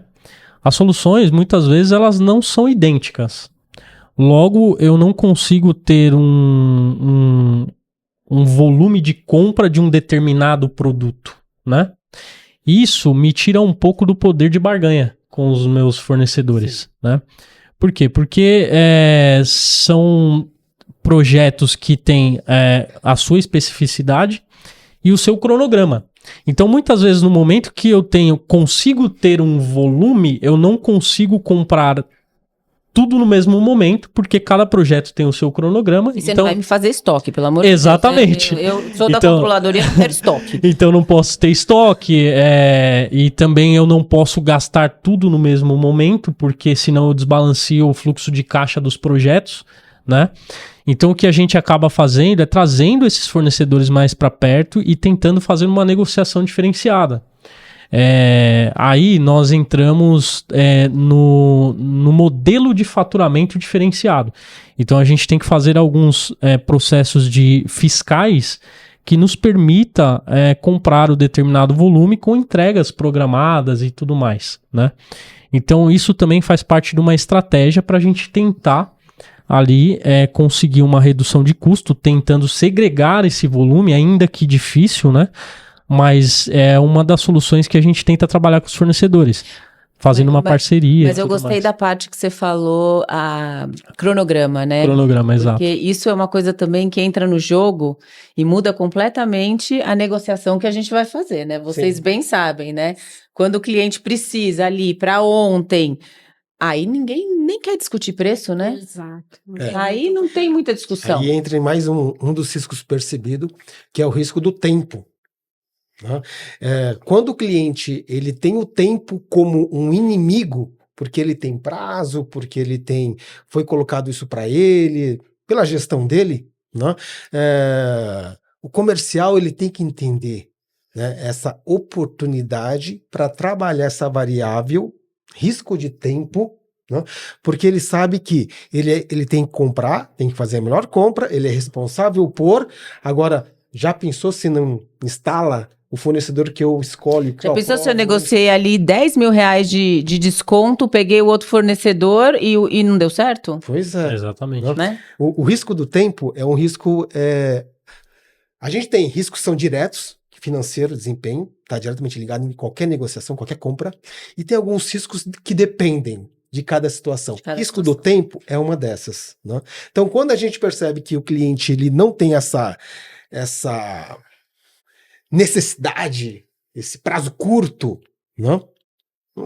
[SPEAKER 3] As soluções, muitas vezes, elas não são idênticas. Logo, eu não consigo ter um volume de compra de um determinado produto, né? Isso me tira um pouco do poder de barganha com os meus fornecedores, né? Por quê? Porque são projetos que têm a sua especificidade e o seu cronograma. Então, muitas vezes, no momento que eu consigo ter um volume, eu não consigo comprar tudo no mesmo momento, porque cada projeto tem o seu cronograma.
[SPEAKER 1] E você não vai me fazer estoque, pelo amor de Deus.
[SPEAKER 3] Exatamente.
[SPEAKER 1] Eu sou da controladoria, não quero estoque.
[SPEAKER 3] Então, eu não posso ter estoque, e também eu não posso gastar tudo no mesmo momento, porque senão eu desbalanceio o fluxo de caixa dos projetos, né? Então, o que a gente acaba fazendo é trazendo esses fornecedores mais para perto e tentando fazer uma negociação diferenciada. Aí nós entramos no modelo de faturamento diferenciado. Então, a gente tem que fazer alguns processos fiscais que nos permita comprar o determinado volume com entregas programadas e tudo mais, né? Então, isso também faz parte de uma estratégia para a gente tentar ali conseguir uma redução de custo, tentando segregar esse volume, ainda que difícil, né? Mas é uma das soluções que a gente tenta trabalhar com os fornecedores, fazendo uma parceria.
[SPEAKER 1] Mas eu gostei da parte que você falou, a cronograma, né?
[SPEAKER 3] Cronograma, exato.
[SPEAKER 1] Porque isso é uma coisa também que entra no jogo e muda completamente a negociação que a gente vai fazer, né? Vocês bem sabem, né? Quando o cliente precisa ali para ontem, aí ninguém nem quer discutir preço, né?
[SPEAKER 4] Exato.
[SPEAKER 1] Aí não tem muita discussão.
[SPEAKER 2] Aí entra em mais um dos riscos percebidos, que é o risco do tempo. Né? Quando o cliente ele tem o tempo como um inimigo, porque ele tem prazo, porque foi colocado isso para ele, pela gestão dele, né? O comercial ele tem que entender, né, essa oportunidade para trabalhar essa variável, risco de tempo, né? Porque ele sabe que ele tem que comprar, tem que fazer a melhor compra, ele é responsável por. Agora, já pensou se não instala o fornecedor que eu escolho?
[SPEAKER 1] Já pensou se eu negociei ali 10 mil reais de desconto, peguei o outro fornecedor e não deu certo?
[SPEAKER 2] Pois é.
[SPEAKER 3] Exatamente.
[SPEAKER 1] Né?
[SPEAKER 2] O risco do tempo é um risco... A gente tem riscos que são diretos, financeiro, desempenho, está diretamente ligado em qualquer negociação, qualquer compra, e tem alguns riscos que dependem de cada situação. Risco do tempo é uma dessas. Né? Então, quando a gente percebe que o cliente ele não tem essa necessidade, esse prazo curto, não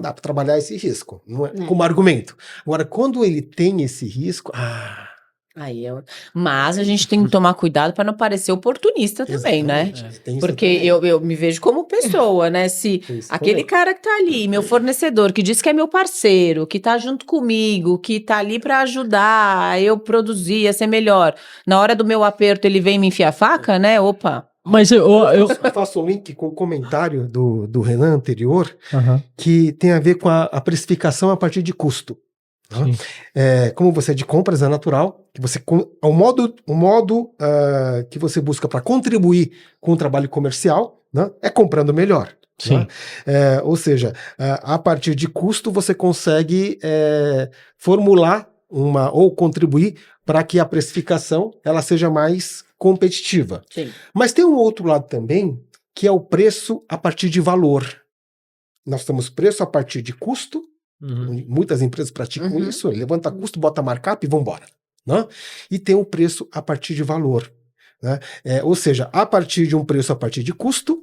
[SPEAKER 2] dá para trabalhar esse risco, não é como argumento. Agora, quando ele tem esse risco,
[SPEAKER 1] mas a gente tem que tomar cuidado para não parecer oportunista também, né? Porque eu me vejo como pessoa, né? Se aquele cara que tá ali, meu fornecedor, que diz que é meu parceiro, que tá junto comigo, que tá ali para ajudar eu produzir, a ser melhor, na hora do meu aperto ele vem me enfiar a faca, né? Opa!
[SPEAKER 3] Mas eu
[SPEAKER 2] faço um link com o comentário do Renan anterior, que tem a ver com a precificação a partir de custo. Como você é de compras, é natural que você o modo que você busca para contribuir com o trabalho comercial, né, é comprando melhor. Né? Ou seja, a partir de custo você consegue formular ou contribuir para que a precificação ela seja mais competitiva.
[SPEAKER 1] Sim.
[SPEAKER 2] Mas tem um outro lado também, que é o preço a partir de valor. Nós temos preço a partir de custo. Muitas empresas praticam isso, levanta custo, bota markup e vão embora. Né? E tem um preço a partir de valor. Né? Ou seja, a partir de um preço a partir de custo,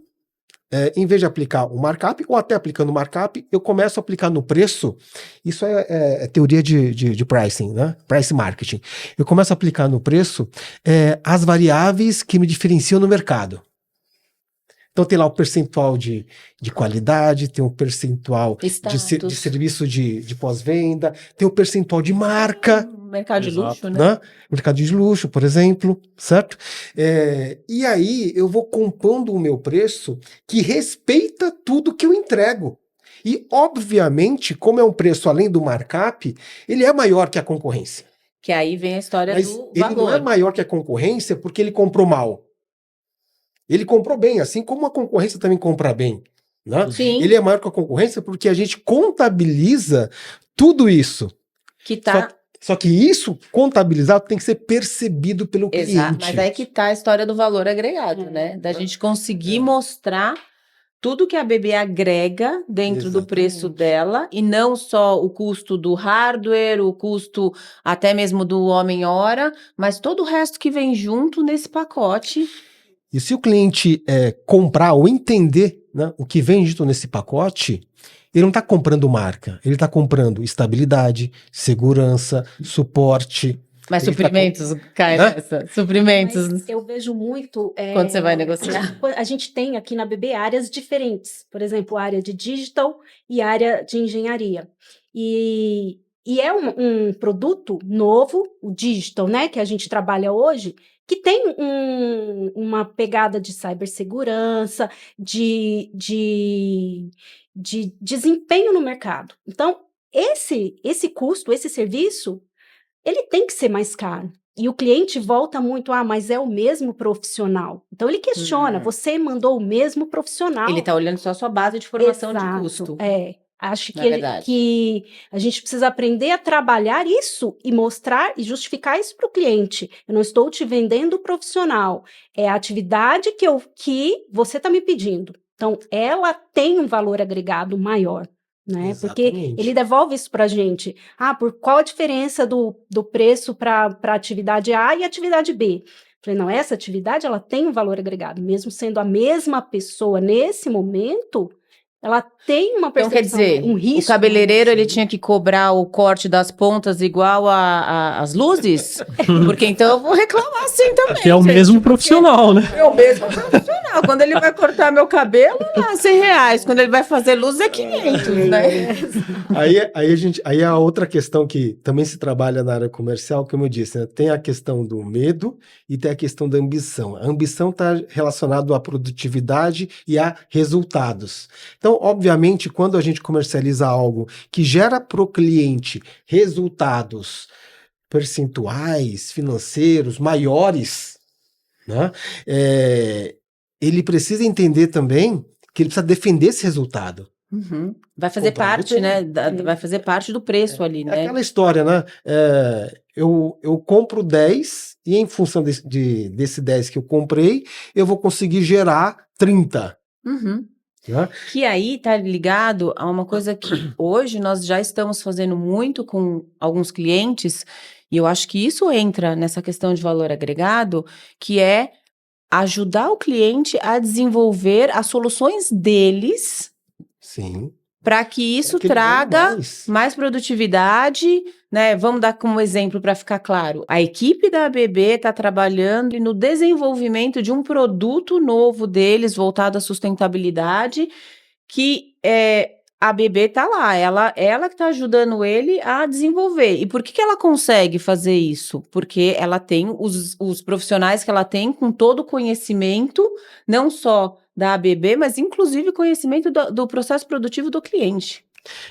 [SPEAKER 2] em vez de aplicar o markup, ou até aplicando o markup, eu começo a aplicar no preço. Isso é teoria de pricing, né? Price marketing. Eu começo a aplicar no preço as variáveis que me diferenciam no mercado. Então tem lá o percentual de qualidade, tem o percentual de serviço de pós-venda, tem o percentual de marca.
[SPEAKER 1] Mercado de luxo, né?
[SPEAKER 2] Mercado de luxo, por exemplo, certo? E aí eu vou compondo o meu preço que respeita tudo que eu entrego. E, obviamente, como é um preço além do markup, ele é maior que a concorrência.
[SPEAKER 1] Que aí vem a história
[SPEAKER 2] Mas
[SPEAKER 1] do
[SPEAKER 2] ele
[SPEAKER 1] valor.
[SPEAKER 2] não é maior que a concorrência porque ele comprou mal. Ele comprou bem, assim como a concorrência também compra bem. né?
[SPEAKER 1] Sim,
[SPEAKER 2] Ele é maior que a concorrência porque a gente contabiliza tudo isso.
[SPEAKER 1] que tá.
[SPEAKER 2] Só que isso, contabilizado, tem que ser percebido pelo
[SPEAKER 1] Exato,
[SPEAKER 2] cliente.
[SPEAKER 1] mas aí que tá a história do valor agregado, né? Da gente conseguir mostrar tudo que a BB agrega dentro do preço
[SPEAKER 2] Exatamente.
[SPEAKER 1] dela, e não só o custo do hardware, o custo até mesmo do homem-hora, mas todo o resto que vem junto nesse pacote.
[SPEAKER 2] E se o cliente comprar ou entender, né, o que vem dito nesse pacote, ele não está comprando marca, ele está comprando estabilidade, segurança, suporte.
[SPEAKER 1] Mas
[SPEAKER 2] Ele tá
[SPEAKER 1] suprimentos, cai
[SPEAKER 2] Hã?
[SPEAKER 1] nessa. Suprimentos,
[SPEAKER 4] Mas eu vejo muito.
[SPEAKER 1] quando você vai negociar.
[SPEAKER 4] A gente tem aqui na BB áreas diferentes, por exemplo, a área de digital e a área de engenharia. E é um produto novo, o digital, né, que a gente trabalha hoje, que tem uma pegada de cibersegurança, de desempenho no mercado. Então, esse custo, esse serviço, ele tem que ser mais caro. E o cliente volta muito, mas é o mesmo profissional. Então ele questiona, você mandou o mesmo profissional.
[SPEAKER 1] Ele tá olhando só a sua base de formação de
[SPEAKER 4] Exato,
[SPEAKER 1] custo.
[SPEAKER 4] Acho
[SPEAKER 1] Na
[SPEAKER 4] que,
[SPEAKER 1] verdade.
[SPEAKER 4] que a gente precisa aprender a trabalhar isso e mostrar e justificar isso para o cliente. Eu não estou te vendendo o profissional, é a atividade que você está me pedindo. Então, ela tem um valor agregado maior, né? Porque
[SPEAKER 2] Exatamente.
[SPEAKER 4] ele devolve isso para a gente. Por qual a diferença do preço para a atividade A e atividade B? Falei, não, essa atividade ela tem um valor agregado, mesmo sendo a mesma pessoa nesse momento, ela tem uma
[SPEAKER 1] Então,
[SPEAKER 4] percepção,
[SPEAKER 1] quer dizer,
[SPEAKER 4] um risco.
[SPEAKER 1] o cabeleireiro,
[SPEAKER 4] né?
[SPEAKER 1] ele tinha que cobrar o corte das pontas igual às luzes? Porque então eu vou reclamar assim também.
[SPEAKER 3] Que é o
[SPEAKER 1] gente,
[SPEAKER 3] mesmo
[SPEAKER 1] porque
[SPEAKER 3] profissional, né?
[SPEAKER 1] É o mesmo profissional. Quando ele vai cortar meu cabelo, é R$100. Quando ele vai fazer luz, é 500, né?
[SPEAKER 2] Aí a outra questão que também se trabalha na área comercial, como eu disse, né, tem a questão do medo e tem a questão da ambição. A ambição está relacionada à produtividade e a resultados. Então, obviamente, quando a gente comercializa algo que gera para o cliente resultados percentuais, financeiros, maiores, né, ele precisa entender também que ele precisa defender esse resultado.
[SPEAKER 1] Uhum. Vai fazer
[SPEAKER 2] Comprar
[SPEAKER 1] parte,
[SPEAKER 2] bem.
[SPEAKER 1] né? Vai fazer parte do preço ali,
[SPEAKER 2] É
[SPEAKER 1] né?
[SPEAKER 2] aquela história, né? Eu compro 10 e em função desse 10 que eu comprei, eu vou conseguir gerar 30.
[SPEAKER 1] Uhum.
[SPEAKER 2] Né?
[SPEAKER 1] Que aí tá ligado a uma coisa que hoje nós já estamos fazendo muito com alguns clientes, e eu acho que isso entra nessa questão de valor agregado, que é ajudar o cliente a desenvolver as soluções deles
[SPEAKER 2] Sim.
[SPEAKER 1] para que isso
[SPEAKER 2] que ele ganhe
[SPEAKER 1] traga
[SPEAKER 2] mais.
[SPEAKER 1] mais produtividade, né? Vamos dar como exemplo para ficar claro. A equipe da ABB está trabalhando no desenvolvimento de um produto novo deles, voltado à sustentabilidade, que a ABB está lá, ela que está ajudando ele a desenvolver. E por que ela consegue fazer isso? Porque ela tem os profissionais que ela tem com todo o conhecimento, não só da ABB, mas inclusive conhecimento do processo produtivo do cliente.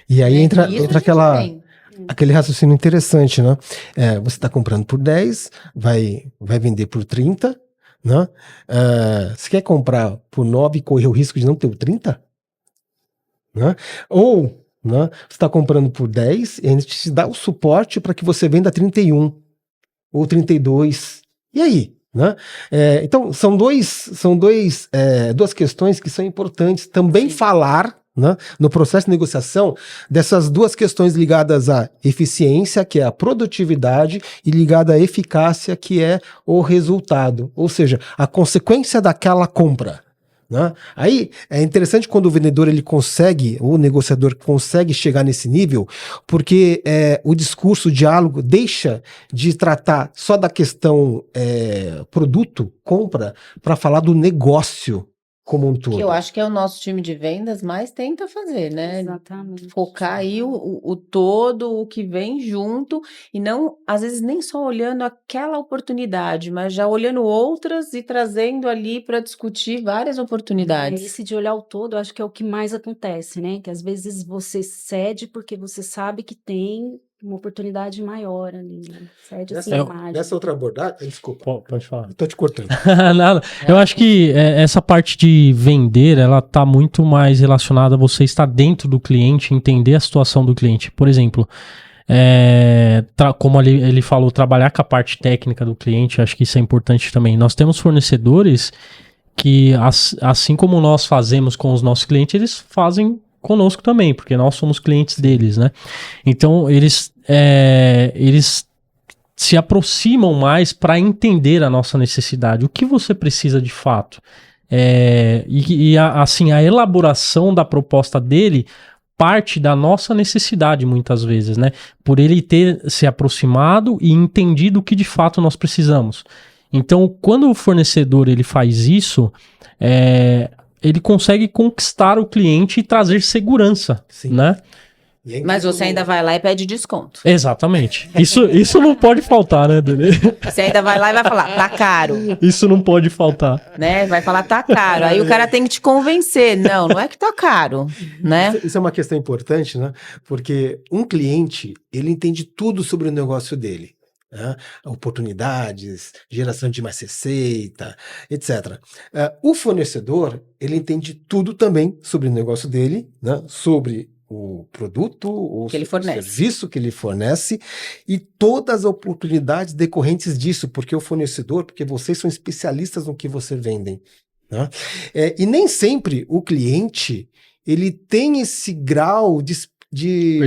[SPEAKER 2] E aí
[SPEAKER 1] Né?
[SPEAKER 2] entra
[SPEAKER 1] E isso a gente tem.
[SPEAKER 2] aquele raciocínio interessante, né? Você está comprando por 10, vai vender por 30, né? Você quer comprar por 9 e correr o risco de não ter o 30? Né? Ou, né, você está comprando por 10 e a gente te dá o suporte para que você venda 31 ou 32. E aí? Né? Então, são duas questões que são importantes também
[SPEAKER 1] Sim.
[SPEAKER 2] falar, né, no processo de negociação dessas duas questões ligadas à eficiência, que é a produtividade, e ligada à eficácia, que é o resultado, ou seja, a consequência daquela compra. Né? Aí é interessante quando o vendedor ele consegue, o negociador consegue chegar nesse nível, porque o discurso, o diálogo deixa de tratar só da questão produto, compra, para falar do negócio como um todo.
[SPEAKER 1] Que eu acho que é o nosso time de vendas mais tenta fazer, né?
[SPEAKER 4] Exatamente.
[SPEAKER 1] Focar aí o todo, o que vem junto, e não, às vezes, nem só olhando aquela oportunidade, mas já olhando outras e trazendo ali para discutir várias oportunidades.
[SPEAKER 4] Esse de olhar o todo, eu acho que é o que mais acontece, né? Que às vezes você cede porque você sabe que tem uma oportunidade maior ali, né? Cede assim,
[SPEAKER 2] Nessa,
[SPEAKER 4] a imagem.
[SPEAKER 2] nessa outra abordagem, desculpa,
[SPEAKER 3] Pode falar.
[SPEAKER 2] tô te cortando.
[SPEAKER 3] Nada. Eu acho que essa parte de vender, ela tá muito mais relacionada a você estar dentro do cliente, entender a situação do cliente. Por exemplo, como ele falou, trabalhar com a parte técnica do cliente, acho que isso é importante também. Nós temos fornecedores que, assim como nós fazemos com os nossos clientes, eles fazem conosco também, porque nós somos clientes deles, né? Então, eles se aproximam mais para entender a nossa necessidade, o que você precisa de fato. Assim, a elaboração da proposta dele parte da nossa necessidade muitas vezes, né? Por ele ter se aproximado e entendido o que de fato nós precisamos. Então, quando o fornecedor ele faz isso, ele consegue conquistar o cliente e trazer segurança,
[SPEAKER 2] Sim.
[SPEAKER 3] né?
[SPEAKER 1] Mas você ainda vai lá e pede desconto.
[SPEAKER 3] Exatamente. Isso não pode faltar, né, Dani?
[SPEAKER 1] Você ainda vai lá e vai falar, tá caro,
[SPEAKER 3] Isso não pode faltar.
[SPEAKER 1] né? Vai falar, tá caro. Aí o cara tem que te convencer. Não é que tá caro, né?
[SPEAKER 2] Isso é uma questão importante, né? Porque um cliente, ele entende tudo sobre o negócio dele. Né? Oportunidades, geração de mais receita, etc. O fornecedor, ele entende tudo também sobre o negócio dele, né? Sobre o produto ou
[SPEAKER 1] Que ele
[SPEAKER 2] o
[SPEAKER 1] fornece.
[SPEAKER 2] serviço que ele fornece e todas as oportunidades decorrentes disso, porque o fornecedor, porque vocês são especialistas no que vocês vendem. Né? E nem sempre o cliente ele tem esse grau de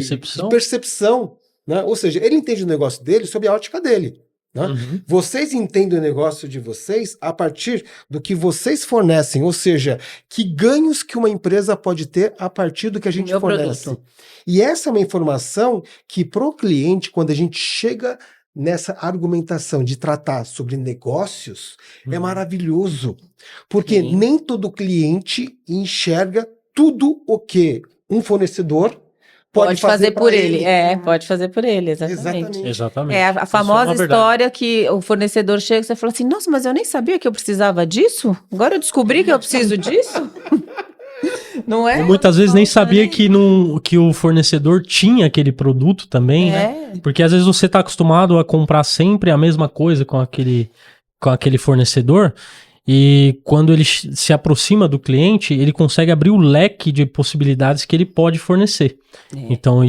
[SPEAKER 2] percepção, né? Ou seja, ele entende o negócio dele sob a ótica dele. Né?
[SPEAKER 3] Uhum.
[SPEAKER 2] Vocês entendem o negócio de vocês a partir do que vocês fornecem, ou seja, que ganhos que uma empresa pode ter a partir do que a gente
[SPEAKER 1] meu
[SPEAKER 2] fornece.
[SPEAKER 1] produto.
[SPEAKER 2] E essa é uma informação que para o cliente, quando a gente chega nessa argumentação de tratar sobre negócios, é maravilhoso, porque
[SPEAKER 1] Sim.
[SPEAKER 2] nem todo cliente enxerga tudo o que um fornecedor pode fazer
[SPEAKER 1] por
[SPEAKER 2] pra
[SPEAKER 1] ele. Pode fazer por ele, exatamente.
[SPEAKER 3] Exatamente.
[SPEAKER 1] A
[SPEAKER 3] Isso é
[SPEAKER 1] famosa
[SPEAKER 3] uma verdade.
[SPEAKER 1] história que o fornecedor chega e você fala assim, nossa, mas eu nem sabia que eu precisava disso? Agora eu descobri que eu preciso disso? Não é?
[SPEAKER 3] Ou muitas vezes nem sabia que o fornecedor tinha aquele produto também, né? Porque às vezes você está acostumado a comprar sempre a mesma coisa com aquele fornecedor, e quando ele se aproxima do cliente, ele consegue abrir o leque de possibilidades que ele pode fornecer. Então,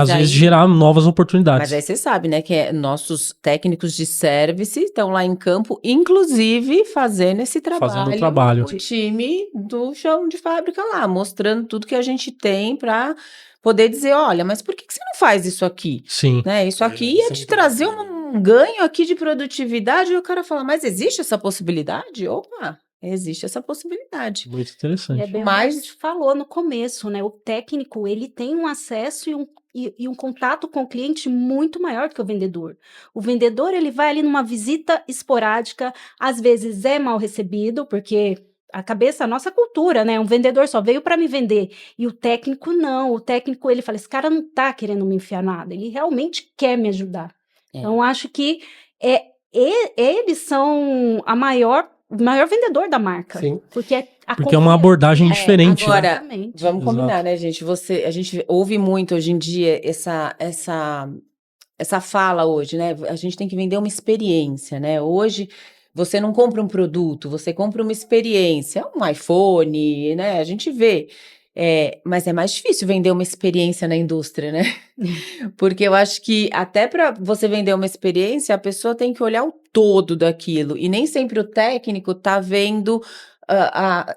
[SPEAKER 3] às vezes gerar novas oportunidades.
[SPEAKER 1] Mas aí você sabe, né, que nossos técnicos de service estão lá em campo, inclusive fazendo esse trabalho.
[SPEAKER 3] Fazendo o trabalho.
[SPEAKER 1] O time do chão de fábrica lá, mostrando tudo que a gente tem para poder dizer, olha, mas por que você não faz isso aqui?
[SPEAKER 3] Sim.
[SPEAKER 1] Né? Isso aqui ia te trazer um ganho aqui de produtividade, e o cara fala, mas existe essa possibilidade? Opa, existe essa possibilidade.
[SPEAKER 3] Muito interessante.
[SPEAKER 4] É bem
[SPEAKER 1] Mas-
[SPEAKER 4] o que a gente falou no começo, né? O técnico, ele tem um acesso e um contato com o cliente muito maior que o vendedor. O vendedor, ele vai ali numa visita esporádica, às vezes é mal recebido, porque a nossa cultura, né? Um vendedor só veio para me vender. E o técnico não. O técnico, ele fala, esse cara não tá querendo me enfiar nada. Ele realmente quer me ajudar. Então, acho que eles são o maior vendedor da marca.
[SPEAKER 2] Sim.
[SPEAKER 4] Porque
[SPEAKER 3] é uma abordagem diferente.
[SPEAKER 1] Agora,
[SPEAKER 4] Exatamente.
[SPEAKER 1] vamos
[SPEAKER 3] Exato.
[SPEAKER 1] combinar, né, gente? A gente ouve muito hoje em dia essa fala hoje, né? A gente tem que vender uma experiência, né? Hoje, você não compra um produto, você compra uma experiência, um iPhone, né? A gente vê. Mas é mais difícil vender uma experiência na indústria, né? Porque eu acho que até para você vender uma experiência, a pessoa tem que olhar o todo daquilo. E nem sempre o técnico tá vendo.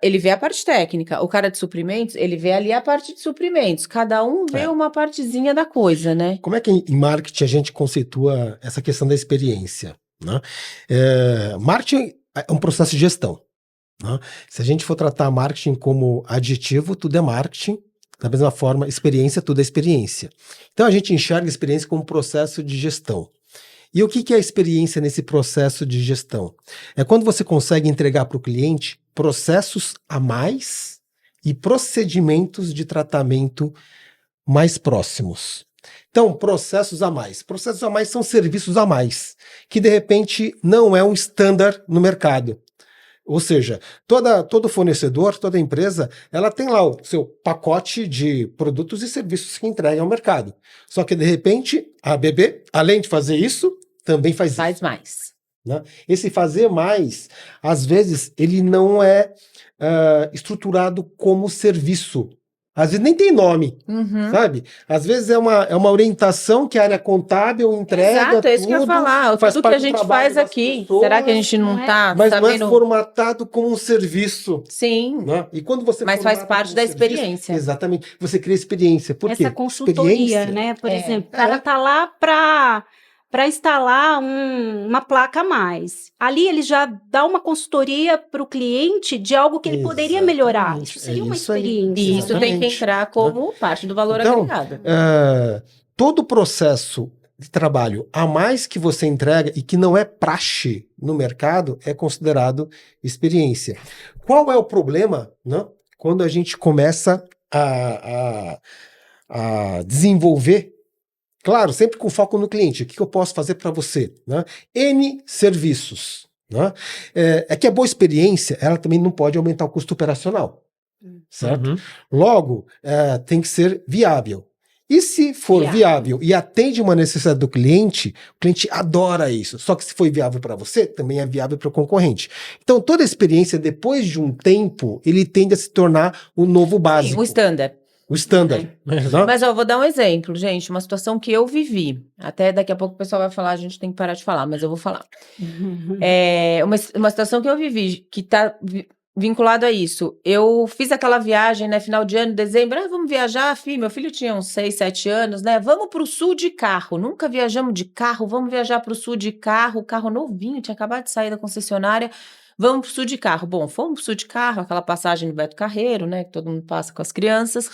[SPEAKER 1] Ele vê a parte técnica. O cara de suprimentos, ele vê ali a parte de suprimentos. Cada um vê uma partezinha da coisa, né?
[SPEAKER 2] Como é que em marketing a gente conceitua essa questão da experiência? Né? Marketing é um processo de gestão. Né? Se a gente for tratar marketing como adjetivo, tudo é marketing. Da mesma forma, experiência, tudo é experiência. Então a gente enxerga a experiência como um processo de gestão. E o que é a experiência nesse processo de gestão? É quando você consegue entregar para o cliente processos a mais e procedimentos de tratamento mais próximos. Então, processos a mais. Processos a mais são serviços a mais, que de repente não é um standard no mercado. Ou seja, todo fornecedor, toda empresa, ela tem lá o seu pacote de produtos e serviços que entrega ao mercado. Só que, de repente, a ABB, além de fazer isso, também faz isso.
[SPEAKER 1] mais.
[SPEAKER 2] Né? Esse fazer mais, às vezes, ele não é estruturado como serviço. Às vezes nem tem nome, sabe? Às vezes é uma orientação que a área contábil entrega.
[SPEAKER 1] Exato, é isso que eu ia falar. Tudo que a gente faz aqui. Será que a gente não está
[SPEAKER 2] mas
[SPEAKER 1] sabendo?
[SPEAKER 2] não é formatado como um serviço.
[SPEAKER 1] Sim.
[SPEAKER 2] Né? E quando você
[SPEAKER 1] Mas faz parte da experiência.
[SPEAKER 2] Exatamente. Você cria experiência. Por quê?
[SPEAKER 4] Essa consultoria, né? Por exemplo, o cara tá lá para instalar uma placa a mais. Ali ele já dá uma consultoria para o cliente de algo que ele poderia melhorar. Isso seria uma experiência.
[SPEAKER 1] E isso tem que entrar como parte do valor agregado.
[SPEAKER 2] Todo o processo de trabalho a mais que você entrega e que não é praxe no mercado é considerado experiência. Qual é o problema, né, quando a gente começa a desenvolver, claro, sempre com foco no cliente, o que eu posso fazer para você? Né? N serviços. Né? É que a boa experiência, ela também não pode aumentar o custo operacional. Certo? Logo, tem que ser viável. E se for viável e atende uma necessidade do cliente, o cliente adora isso. Só que se foi viável para você, também é viável para o concorrente. Então, toda experiência, depois de um tempo, ele tende a se tornar o novo básico.
[SPEAKER 1] Sim, o standard.
[SPEAKER 2] O standard.
[SPEAKER 1] Mas eu vou dar um exemplo, gente. Uma situação que eu vivi. Até daqui a pouco o pessoal vai falar, a gente tem que parar de falar, mas eu vou falar. Uma situação que eu vivi, que está vinculado a isso. Eu fiz aquela viagem, né, final de ano, dezembro, vamos viajar, meu filho tinha uns 6, 7 anos, né, vamos para o sul de carro, nunca viajamos de carro, vamos viajar para o sul de carro, carro novinho, tinha acabado de sair da concessionária, vamos para o sul de carro. Bom, fomos para o sul de carro, aquela passagem do Beto Carreiro, né, que todo mundo passa com as crianças.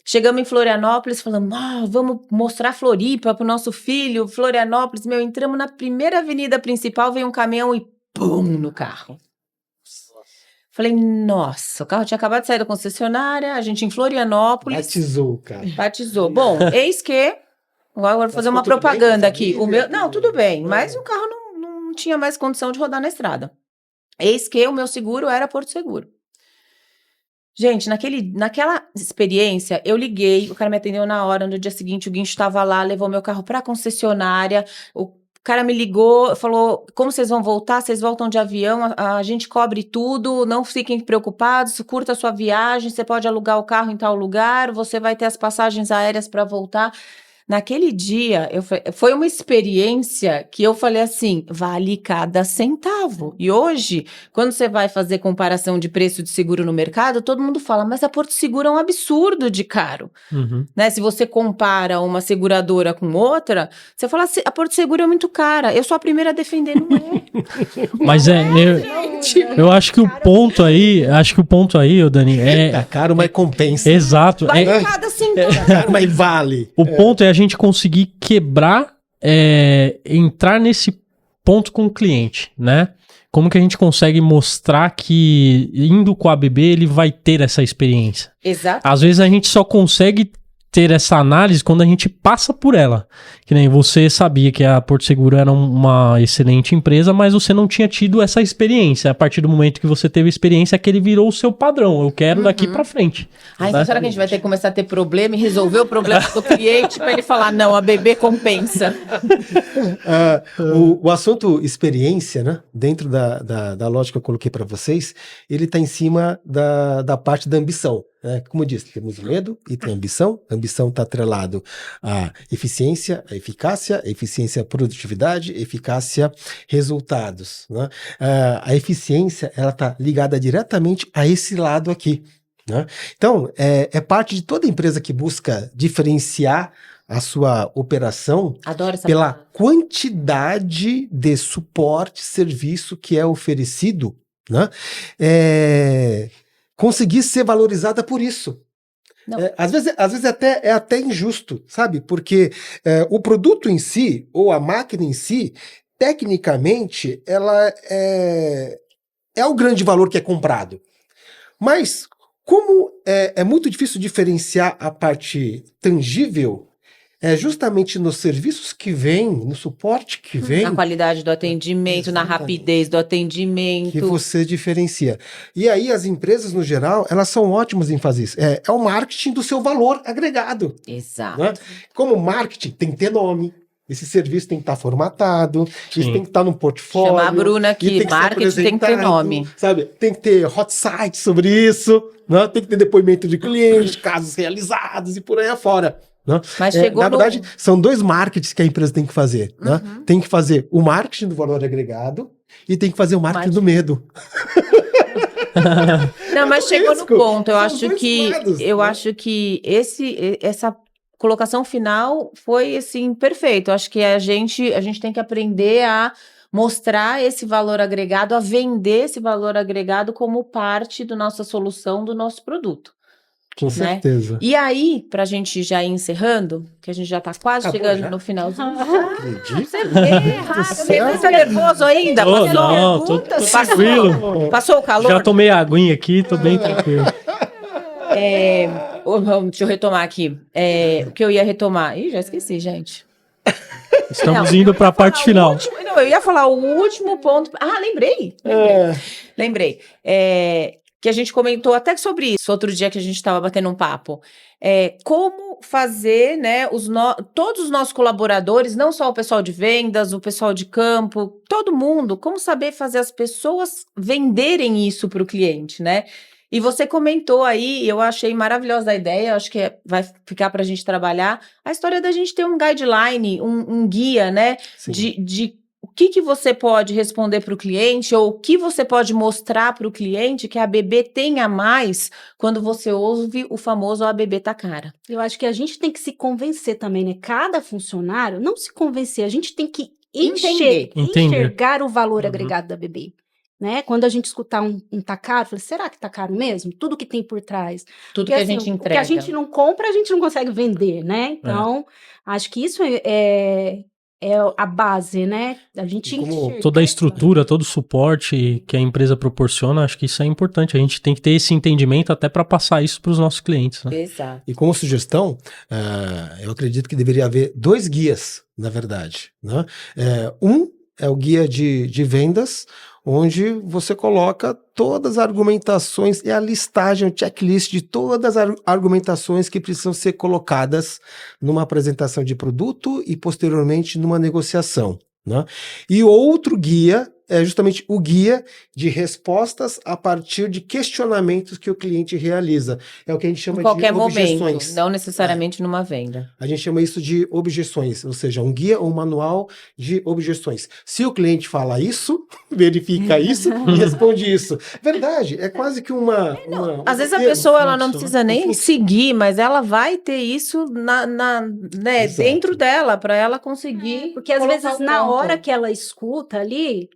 [SPEAKER 1] Chegamos em Florianópolis, falamos, vamos mostrar Floripa para o nosso filho, Florianópolis, entramos na primeira avenida principal, veio um caminhão e pum, no carro. Falei, nossa, o carro tinha acabado de sair da concessionária, a gente em Florianópolis.
[SPEAKER 2] Batizou, cara.
[SPEAKER 1] Batizou. Bom, eis que... Agora vou fazer uma propaganda aqui. Não, tudo bem, mas o carro não tinha mais condição de rodar na estrada. Eis que o meu seguro era Porto Seguro. Gente, naquela experiência, eu liguei, o cara me atendeu na hora, no dia seguinte o guincho estava lá, levou meu carro para a concessionária, o cara me ligou, falou, como vocês vão voltar? Vocês voltam de avião, a gente cobre tudo, não fiquem preocupados, curta a sua viagem, você pode alugar o carro em tal lugar, você vai ter as passagens aéreas para voltar. Naquele dia, foi uma experiência que eu falei assim, vale cada centavo. E hoje, quando você vai fazer comparação de preço de seguro no mercado, todo mundo fala, mas a Porto Seguro é um absurdo de caro. Né? Se você compara uma seguradora com outra, você fala assim, a Porto Seguro é muito cara. Eu sou a primeira a defender, não é?
[SPEAKER 3] Mas eu acho que o ponto aí, ô Dani,
[SPEAKER 2] é caro, mas compensa.
[SPEAKER 3] Exato.
[SPEAKER 1] Vale cada centavo.
[SPEAKER 2] É caro, mas vale.
[SPEAKER 3] O ponto é a gente conseguir quebrar, entrar nesse ponto com o cliente, né? Como que a gente consegue mostrar que indo com a ABB ele vai ter essa experiência?
[SPEAKER 1] Exato.
[SPEAKER 3] Às vezes a gente só consegue ter essa análise quando a gente passa por ela. Que nem você sabia que a Porto Seguro era uma excelente empresa, mas você não tinha tido essa experiência. A partir do momento que você teve a experiência, que ele virou o seu padrão. Eu quero daqui pra frente.
[SPEAKER 1] Então será que a gente vai ter que começar a ter problema e resolver o problema do cliente para ele falar, não, a ABB compensa?
[SPEAKER 2] O assunto experiência, né, dentro da lógica que eu coloquei para vocês, ele está em cima da parte da ambição. Como eu disse, temos medo e tem ambição. A ambição está atrelado à eficiência, à eficácia, produtividade, eficácia, resultados. Né? A eficiência ela está ligada diretamente a esse lado aqui. Né? Então, é parte de toda empresa que busca diferenciar a sua operação pela quantidade de suporte, serviço que é oferecido, né? Conseguir ser valorizada por isso. Às vezes é até injusto, sabe? Porque o produto em si, ou a máquina em si, tecnicamente, ela é o grande valor que é comprado. Mas, como é muito difícil diferenciar a parte tangível, é justamente nos serviços que vem, no suporte que vem,
[SPEAKER 1] Na qualidade do atendimento, na
[SPEAKER 2] Exatamente.
[SPEAKER 1] rapidez do atendimento.
[SPEAKER 2] que você diferencia. E aí as empresas, no geral, elas são ótimas em fazer isso. É o marketing do seu valor agregado.
[SPEAKER 1] Exato.
[SPEAKER 2] Né? Como marketing tem que ter nome, esse serviço tem que estar formatado,
[SPEAKER 3] Sim.
[SPEAKER 2] isso tem que estar no portfólio.
[SPEAKER 1] Chamar a Bruna
[SPEAKER 2] e
[SPEAKER 1] aqui,
[SPEAKER 2] tem que ser
[SPEAKER 1] marketing tem que ter
[SPEAKER 2] apresentado,
[SPEAKER 1] nome.
[SPEAKER 2] Sabe? Tem que ter hot site sobre isso, né? Tem que ter depoimento de clientes, casos realizados e por aí afora. Né?
[SPEAKER 1] Mas chegou
[SPEAKER 2] Na
[SPEAKER 1] no-
[SPEAKER 2] verdade, são dois marketings que a empresa tem que fazer. Né? Tem que fazer o marketing do valor agregado e tem que fazer o marketing do medo.
[SPEAKER 1] Não, mas chegou no
[SPEAKER 2] Risco.
[SPEAKER 1] ponto. Eu
[SPEAKER 2] São
[SPEAKER 1] acho
[SPEAKER 2] dois
[SPEAKER 1] que
[SPEAKER 2] lados,
[SPEAKER 1] eu
[SPEAKER 2] né?
[SPEAKER 1] acho que essa colocação final foi assim perfeito. Eu acho que a gente tem que aprender a mostrar esse valor agregado, a vender esse valor agregado como parte da nossa solução, do nosso produto.
[SPEAKER 2] Com certeza.
[SPEAKER 1] E aí, pra gente já ir encerrando, que a gente já tá quase
[SPEAKER 2] Acabou
[SPEAKER 1] chegando
[SPEAKER 2] já?
[SPEAKER 1] no finalzinho.
[SPEAKER 2] Acredito.
[SPEAKER 1] Você vê,
[SPEAKER 2] céu.
[SPEAKER 1] você tá nervoso ainda?
[SPEAKER 3] Tô, não, tô tranquilo.
[SPEAKER 1] Passou o calor?
[SPEAKER 3] Já tomei a aguinha aqui, tô bem tranquilo.
[SPEAKER 1] Deixa eu retomar aqui. O que eu ia retomar? Ih, já esqueci, gente.
[SPEAKER 3] Estamos
[SPEAKER 1] Não,
[SPEAKER 3] indo
[SPEAKER 1] eu
[SPEAKER 3] para a
[SPEAKER 1] ia
[SPEAKER 3] parte
[SPEAKER 1] falar
[SPEAKER 3] final.
[SPEAKER 1] não, eu ia falar o último ponto. Ah, lembrei. Lembrei. Que a gente comentou até sobre isso outro dia que a gente estava batendo um papo. Como fazer, né, todos os nossos colaboradores, não só o pessoal de vendas, o pessoal de campo, todo mundo, como saber fazer as pessoas venderem isso para o cliente, né? E você comentou aí, eu achei maravilhosa a ideia, eu acho que vai ficar para a gente trabalhar, a história da gente ter um guideline, um guia, né,
[SPEAKER 2] Sim.
[SPEAKER 1] de o que você pode responder para o cliente ou o que você pode mostrar para o cliente que a ABB tenha mais quando você ouve o famoso ABB tá cara.
[SPEAKER 4] Eu acho que a gente tem que se convencer também, né? Cada funcionário, não se convencer, a gente tem que
[SPEAKER 1] Entender.
[SPEAKER 4] enxergar o valor
[SPEAKER 3] Uhum.
[SPEAKER 4] agregado da ABB. Né? Quando a gente escutar um tá caro, eu falei, será que tá caro mesmo? Tudo que tem por trás.
[SPEAKER 1] Tudo
[SPEAKER 4] Porque,
[SPEAKER 1] que a
[SPEAKER 4] assim,
[SPEAKER 1] gente
[SPEAKER 4] o
[SPEAKER 1] entrega.
[SPEAKER 4] que a gente não compra, a gente não consegue vender, né? Então, acho que isso é a base, né? A gente
[SPEAKER 2] E como
[SPEAKER 4] enxergar
[SPEAKER 3] Toda a
[SPEAKER 4] esse
[SPEAKER 3] estrutura, todo o suporte que a empresa proporciona, acho que isso é importante. A gente tem que ter esse entendimento até para passar isso para os nossos clientes. Né?
[SPEAKER 1] Exato.
[SPEAKER 2] E como sugestão, eu acredito que deveria haver 2 guias, na verdade. Né? Um é o guia de vendas, onde você coloca todas as argumentações e a listagem, o checklist de todas as argumentações que precisam ser colocadas numa apresentação de produto e posteriormente numa negociação. Né? E outro guia é justamente o guia de respostas a partir de questionamentos que o cliente realiza. É o que a gente chama
[SPEAKER 1] Em qualquer
[SPEAKER 2] de objeções.
[SPEAKER 1] momento, não necessariamente numa venda.
[SPEAKER 2] A gente chama isso de objeções, ou seja, um guia ou um manual de objeções. Se o cliente fala isso, verifica isso e responde isso. Verdade, é quase que uma...
[SPEAKER 1] Às vezes a
[SPEAKER 2] roteiro,
[SPEAKER 1] pessoa ela não
[SPEAKER 3] fluxo,
[SPEAKER 1] precisa nem
[SPEAKER 2] fluxo.
[SPEAKER 1] seguir, mas ela vai ter isso né,
[SPEAKER 2] Exato.
[SPEAKER 1] dentro dela, para ela conseguir.
[SPEAKER 4] Porque às
[SPEAKER 1] colocar
[SPEAKER 4] vezes
[SPEAKER 1] o
[SPEAKER 4] na
[SPEAKER 1] ponto.
[SPEAKER 4] hora que ela escuta ali,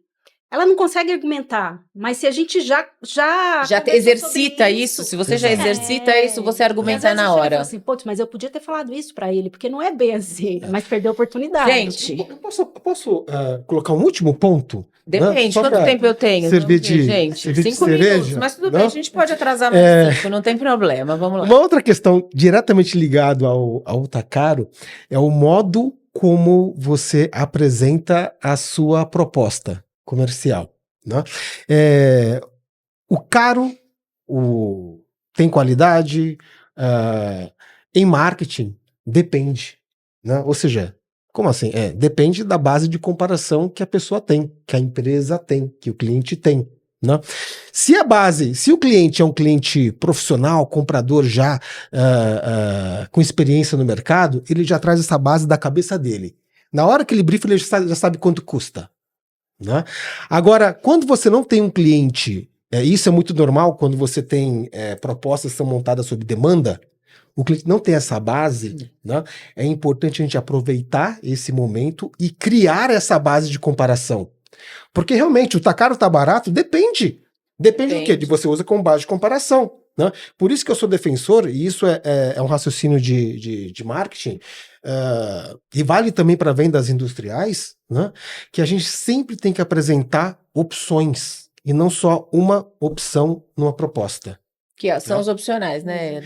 [SPEAKER 4] ela não consegue argumentar. Mas se a gente já conversou
[SPEAKER 1] exercita
[SPEAKER 4] sobre
[SPEAKER 1] isso, se você já
[SPEAKER 2] Exato.
[SPEAKER 1] exercita isso, você
[SPEAKER 4] E
[SPEAKER 1] argumenta
[SPEAKER 4] às vezes
[SPEAKER 1] na
[SPEAKER 4] chega e
[SPEAKER 1] hora.
[SPEAKER 4] fala assim, putz, mas eu podia ter falado isso pra ele, porque não é bem assim, mas perdeu a oportunidade.
[SPEAKER 1] Gente,
[SPEAKER 2] Eu posso colocar um último ponto?
[SPEAKER 1] depende,
[SPEAKER 2] Só
[SPEAKER 1] quanto
[SPEAKER 2] pra
[SPEAKER 1] tempo eu tenho?
[SPEAKER 2] servir
[SPEAKER 1] Vamos ver,
[SPEAKER 2] de-
[SPEAKER 1] gente,
[SPEAKER 2] servir de
[SPEAKER 1] 5
[SPEAKER 2] cereja,
[SPEAKER 1] minutos, mas tudo
[SPEAKER 2] não?
[SPEAKER 1] bem, a gente pode atrasar mais 5, não tem problema, vamos lá.
[SPEAKER 2] Uma outra questão diretamente ligada ao tá caro é o modo como você apresenta a sua proposta comercial. Né? O caro tem qualidade, em marketing depende. Né? Ou seja, como assim? Depende da base de comparação que a pessoa tem, que a empresa tem, que o cliente tem. Né? Se o cliente é um cliente profissional, comprador já com experiência no mercado, ele já traz essa base da cabeça dele. Na hora que ele brifa, ele já sabe quanto custa. Né? Agora, quando você não tem um cliente, isso é muito normal quando você tem propostas que são montadas sob demanda, o cliente não tem essa base, né? É importante a gente aproveitar esse momento e criar essa base de comparação. Porque realmente o tá caro, tá barato, depende. Depende do quê? De você usa como base de comparação. Né? Por isso que eu sou defensor, e isso é um raciocínio de marketing, e vale também para vendas industriais, né? Que a gente sempre tem que apresentar opções, e não só uma opção numa proposta.
[SPEAKER 1] Que são os opcionais, né?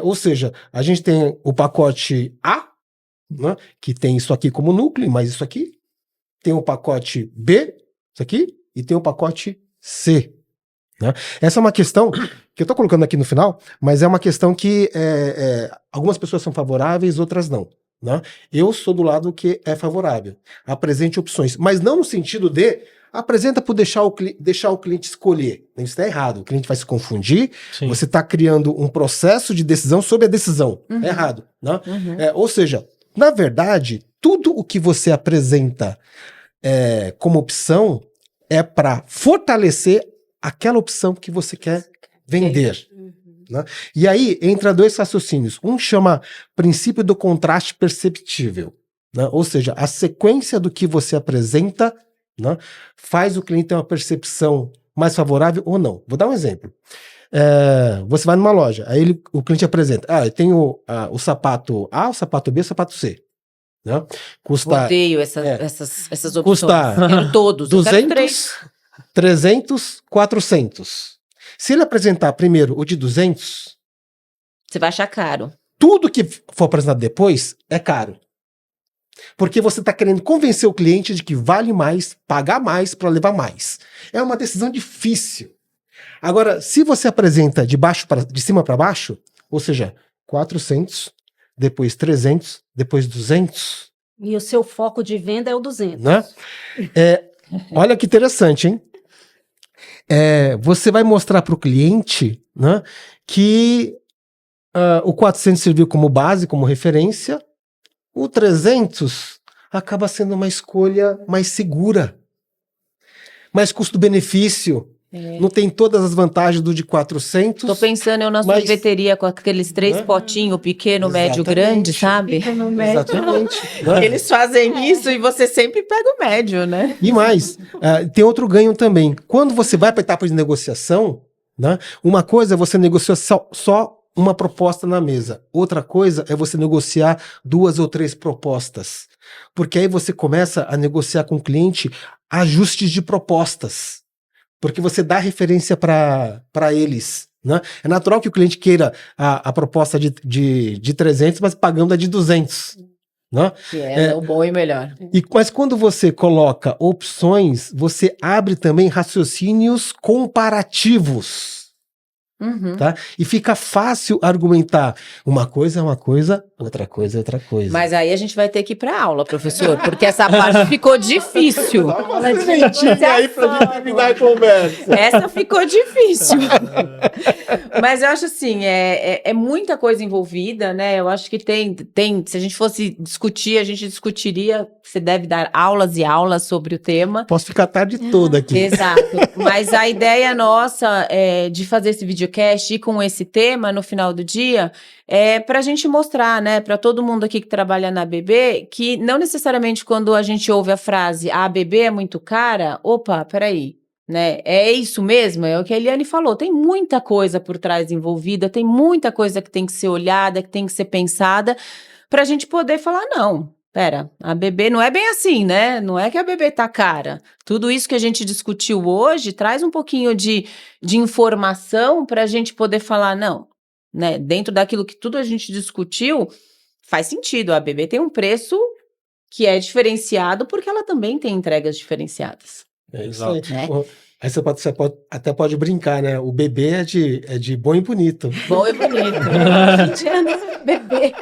[SPEAKER 2] Ou seja, a gente tem o pacote A, né, que tem isso aqui como núcleo, mas isso aqui tem o pacote B, isso aqui, e tem o pacote C. Né? Essa é uma questão que eu estou colocando aqui no final, mas é uma questão que algumas pessoas são favoráveis, outras não. Né? Eu sou do lado que é favorável. Apresente opções, mas não no sentido de apresenta por deixar o cliente escolher. Isso está errado. O cliente vai se confundir.
[SPEAKER 3] Sim.
[SPEAKER 2] Você está criando um processo de decisão sobre a decisão. É errado. Né? Ou seja, na verdade, tudo o que você apresenta como opção é para fortalecer aquela opção que você quer vender. Né? E aí entra dois raciocínios. Um chama princípio do contraste perceptível. Né? Ou seja, a sequência do que você apresenta, né, faz o cliente ter uma percepção mais favorável ou não. Vou dar um exemplo. Você vai numa loja, aí o cliente apresenta, eu tenho o sapato A, o sapato B, o sapato C. Né? Custa,
[SPEAKER 1] odeio essas opções.
[SPEAKER 2] Custa
[SPEAKER 1] quero todos.
[SPEAKER 2] 200, 300, 400. Se ele apresentar primeiro o de 200,
[SPEAKER 1] você vai achar caro.
[SPEAKER 2] Tudo que for apresentado depois é caro. Porque você está querendo convencer o cliente de que vale mais, pagar mais para levar mais. É uma decisão difícil. Agora, se você apresenta de cima para baixo, ou seja, 400, depois 300, depois 200...
[SPEAKER 4] E o seu foco de venda é o 200.
[SPEAKER 2] Né? Olha que interessante, hein? Você vai mostrar para o cliente, né, que o 400 serviu como base, como referência, o 300 acaba sendo uma escolha mais segura, mais custo-benefício, não tem todas as vantagens do de 400.
[SPEAKER 1] Tô pensando eu na sorveteria com aqueles 3 potinhos, pequeno, médio, grande, sabe?
[SPEAKER 2] Exatamente.
[SPEAKER 1] Eles fazem isso e você sempre pega o médio, né?
[SPEAKER 2] E mais, tem outro ganho também. Quando você vai para a etapa de negociação, né, uma coisa é você negociar só uma proposta na mesa. Outra coisa é você negociar 2 ou 3 propostas. Porque aí você começa a negociar com o cliente ajustes de propostas. Porque você dá referência para eles. Né? É natural que o cliente queira a proposta de 300, mas pagando a de 200. Né?
[SPEAKER 1] Que é o bom e melhor.
[SPEAKER 2] Mas quando você coloca opções, você abre também raciocínios comparativos. Tá? E fica fácil argumentar. Uma coisa é uma coisa, outra coisa é outra coisa.
[SPEAKER 1] Mas aí a gente vai ter que ir para aula, professor, porque essa parte ficou difícil.
[SPEAKER 2] Aí pra gente terminar a conversa.
[SPEAKER 1] Essa ficou difícil. Mas eu acho assim, é muita coisa envolvida, né? Eu acho que tem, se a gente fosse discutir, a gente discutiria, você deve dar aulas e aulas sobre o tema.
[SPEAKER 2] Posso ficar a tarde toda aqui.
[SPEAKER 1] Exato. Mas a ideia nossa de fazer esse videocast e com esse tema no final do dia é para a gente mostrar, né, para todo mundo aqui que trabalha na ABB, que não necessariamente quando a gente ouve a frase a ABB é muito cara, opa, peraí, né, é isso mesmo? É o que a Eliane falou, tem muita coisa por trás envolvida, tem muita coisa que tem que ser olhada, que tem que ser pensada, para a gente poder falar, não, pera, a ABB não é bem assim, né? Não é que a ABB tá cara. Tudo isso que a gente discutiu hoje traz um pouquinho de informação para a gente poder falar, não, né? Dentro daquilo que tudo a gente discutiu, faz sentido. A ABB tem um preço que é diferenciado porque ela também tem entregas diferenciadas.
[SPEAKER 2] É isso aí.
[SPEAKER 1] Né?
[SPEAKER 2] Aí você até pode brincar, né? O bebê é de bom e bonito.
[SPEAKER 1] Bom e bonito.
[SPEAKER 4] Bebê.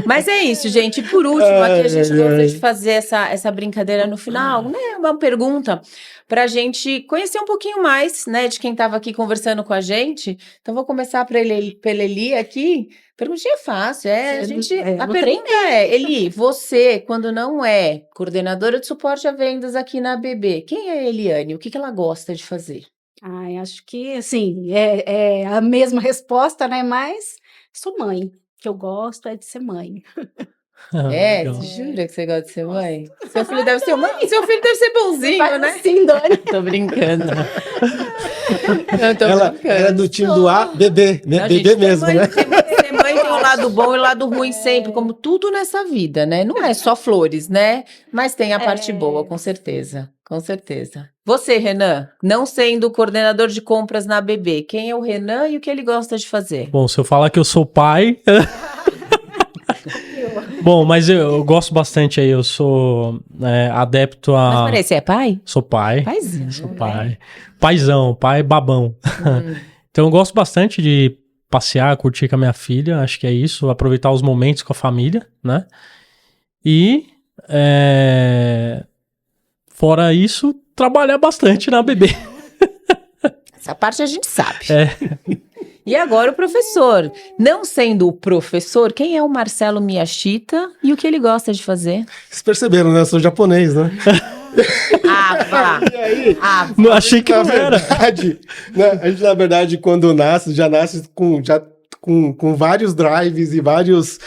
[SPEAKER 1] Mas é isso, gente. E por último, aqui a gente gosta de fazer essa brincadeira no final, né? Uma pergunta para a gente conhecer um pouquinho mais, né, de quem estava aqui conversando com a gente. Então, vou começar pela Eli aqui. Perguntinha fácil, a pergunta é, Eli, você, quando não é coordenadora de suporte a vendas aqui na ABB, quem é a Eliane? O que ela gosta de fazer?
[SPEAKER 4] Acho que, assim, é a mesma resposta, né? Mas sou mãe. Que eu gosto é de ser mãe.
[SPEAKER 1] Você jura que você gosta de ser mãe? Seu filho deve ser seu filho deve ser bonzinho, né?
[SPEAKER 4] Sim, Dani.
[SPEAKER 1] Tô brincando.
[SPEAKER 2] Ela é do time do ABB, né?
[SPEAKER 1] Não,
[SPEAKER 2] bebê
[SPEAKER 1] gente,
[SPEAKER 2] mesmo, né?
[SPEAKER 1] Ser mãe tem o lado bom e o lado ruim sempre, como tudo nessa vida, né? Não é só flores, né? Mas tem a parte boa, com certeza. Com certeza. Você, Renan, não sendo coordenador de compras na ABB, quem é o Renan e o que ele gosta de fazer?
[SPEAKER 3] Bom, se eu falar que eu sou pai... Bom, mas eu gosto bastante aí, eu sou adepto a...
[SPEAKER 1] Mas peraí, você é pai?
[SPEAKER 3] Sou pai.
[SPEAKER 1] Paizinho.
[SPEAKER 3] Sou pai. Paizão, pai babão.
[SPEAKER 1] Hum.
[SPEAKER 3] Então eu gosto bastante de passear, curtir com a minha filha, acho que é isso, aproveitar os momentos com a família, né? E, fora isso, trabalhar bastante na BB.
[SPEAKER 1] Essa parte a gente sabe.
[SPEAKER 3] É.
[SPEAKER 1] E agora o professor. Não sendo o professor, quem é o Marcelo Miyashita e o que ele gosta de fazer?
[SPEAKER 2] Vocês perceberam, né? Eu sou japonês, né?
[SPEAKER 1] Ah, vá.
[SPEAKER 2] E aí,
[SPEAKER 3] Não, achei que
[SPEAKER 2] na
[SPEAKER 3] não era.
[SPEAKER 2] verdade, né, a gente, na verdade, quando nasce, já nasce com vários drives e vários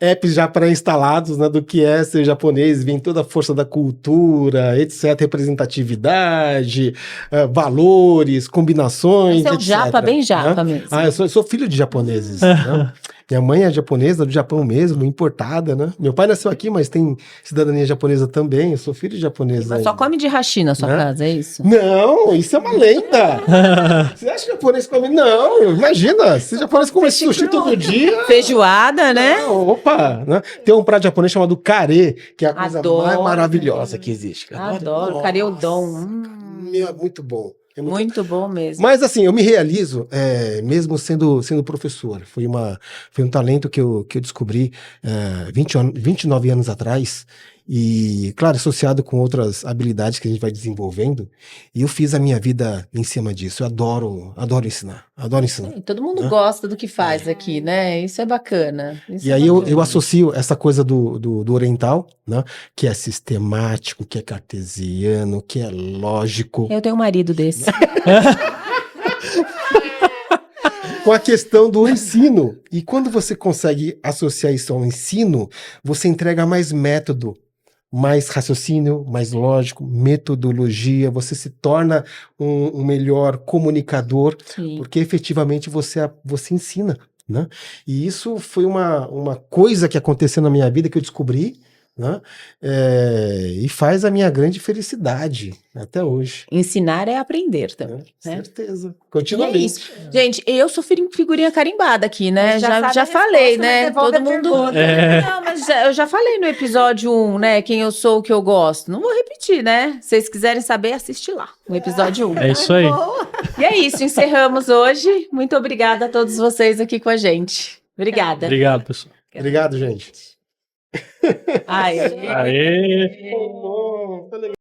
[SPEAKER 2] apps já pré-instalados, né, do que é ser japonês, vem toda a força da cultura, etc., representatividade, valores, combinações,
[SPEAKER 1] Você é um
[SPEAKER 2] etc.
[SPEAKER 1] japa, bem japa
[SPEAKER 2] né?
[SPEAKER 1] mesmo.
[SPEAKER 2] Ah, eu sou filho de japoneses, né? Minha mãe é japonesa, do Japão mesmo, importada, né? Meu pai nasceu aqui, mas tem cidadania japonesa também, eu sou filho de japonês.
[SPEAKER 1] Mas só
[SPEAKER 2] ainda.
[SPEAKER 1] come de hashi na sua
[SPEAKER 2] Né?
[SPEAKER 1] casa, é isso?
[SPEAKER 2] Não, isso é uma lenda. Você acha que japonês come? Não, imagina. Se japonês come sushi todo dia.
[SPEAKER 1] Feijoada, né?
[SPEAKER 2] Não, opa, né? Tem um prato japonês chamado kare, que é a coisa
[SPEAKER 1] Adoro.
[SPEAKER 2] mais maravilhosa que existe.
[SPEAKER 1] Adoro.
[SPEAKER 2] Nossa,
[SPEAKER 1] Kareudon.
[SPEAKER 2] meu, é muito bom. É muito
[SPEAKER 1] Muito bom mesmo.
[SPEAKER 2] Mas assim, eu me realizo mesmo sendo professor. Foi um talento que eu descobri 29 anos atrás. E, claro, associado com outras habilidades que a gente vai desenvolvendo. E eu fiz a minha vida em cima disso. Eu adoro ensinar. Adoro ensinar.
[SPEAKER 1] Todo mundo
[SPEAKER 2] Né?
[SPEAKER 1] gosta do que faz aqui, né? Isso é bacana. Isso
[SPEAKER 2] E
[SPEAKER 1] é
[SPEAKER 2] aí eu
[SPEAKER 1] bacana.
[SPEAKER 2] associo essa coisa do oriental, né? Que é sistemático, que é cartesiano, que é lógico.
[SPEAKER 1] Eu tenho um marido desse.
[SPEAKER 2] Com a questão do ensino. E quando você consegue associar isso ao ensino, você entrega mais método, mais raciocínio, mais lógico, metodologia, você se torna um melhor comunicador,
[SPEAKER 1] Sim.
[SPEAKER 2] porque efetivamente você ensina, né? E isso foi uma coisa que aconteceu na minha vida que eu descobri, né? E faz a minha grande felicidade até hoje.
[SPEAKER 1] Ensinar é aprender também.
[SPEAKER 2] Né?
[SPEAKER 1] Né?
[SPEAKER 2] Certeza.
[SPEAKER 1] E é
[SPEAKER 2] Continuamente.
[SPEAKER 1] isso. Gente, eu sou figurinha carimbada aqui, né?
[SPEAKER 4] Já sabe
[SPEAKER 1] Já
[SPEAKER 4] a
[SPEAKER 1] falei,
[SPEAKER 4] resposta,
[SPEAKER 1] né?
[SPEAKER 4] mas devolve
[SPEAKER 1] Todo
[SPEAKER 4] a
[SPEAKER 1] mundo.
[SPEAKER 4] pergunta.
[SPEAKER 1] Não, mas eu já falei no episódio 1, né? Quem eu sou, o que eu gosto. Não vou repetir, né? Se vocês quiserem saber, assiste lá, no episódio 1.
[SPEAKER 3] É isso aí.
[SPEAKER 1] E é isso, encerramos hoje. Muito obrigada a todos vocês aqui com a gente. Obrigada.
[SPEAKER 3] Obrigado, pessoal.
[SPEAKER 2] Obrigado, gente.
[SPEAKER 1] Ai,
[SPEAKER 3] Aê!
[SPEAKER 2] Oh, tá legal.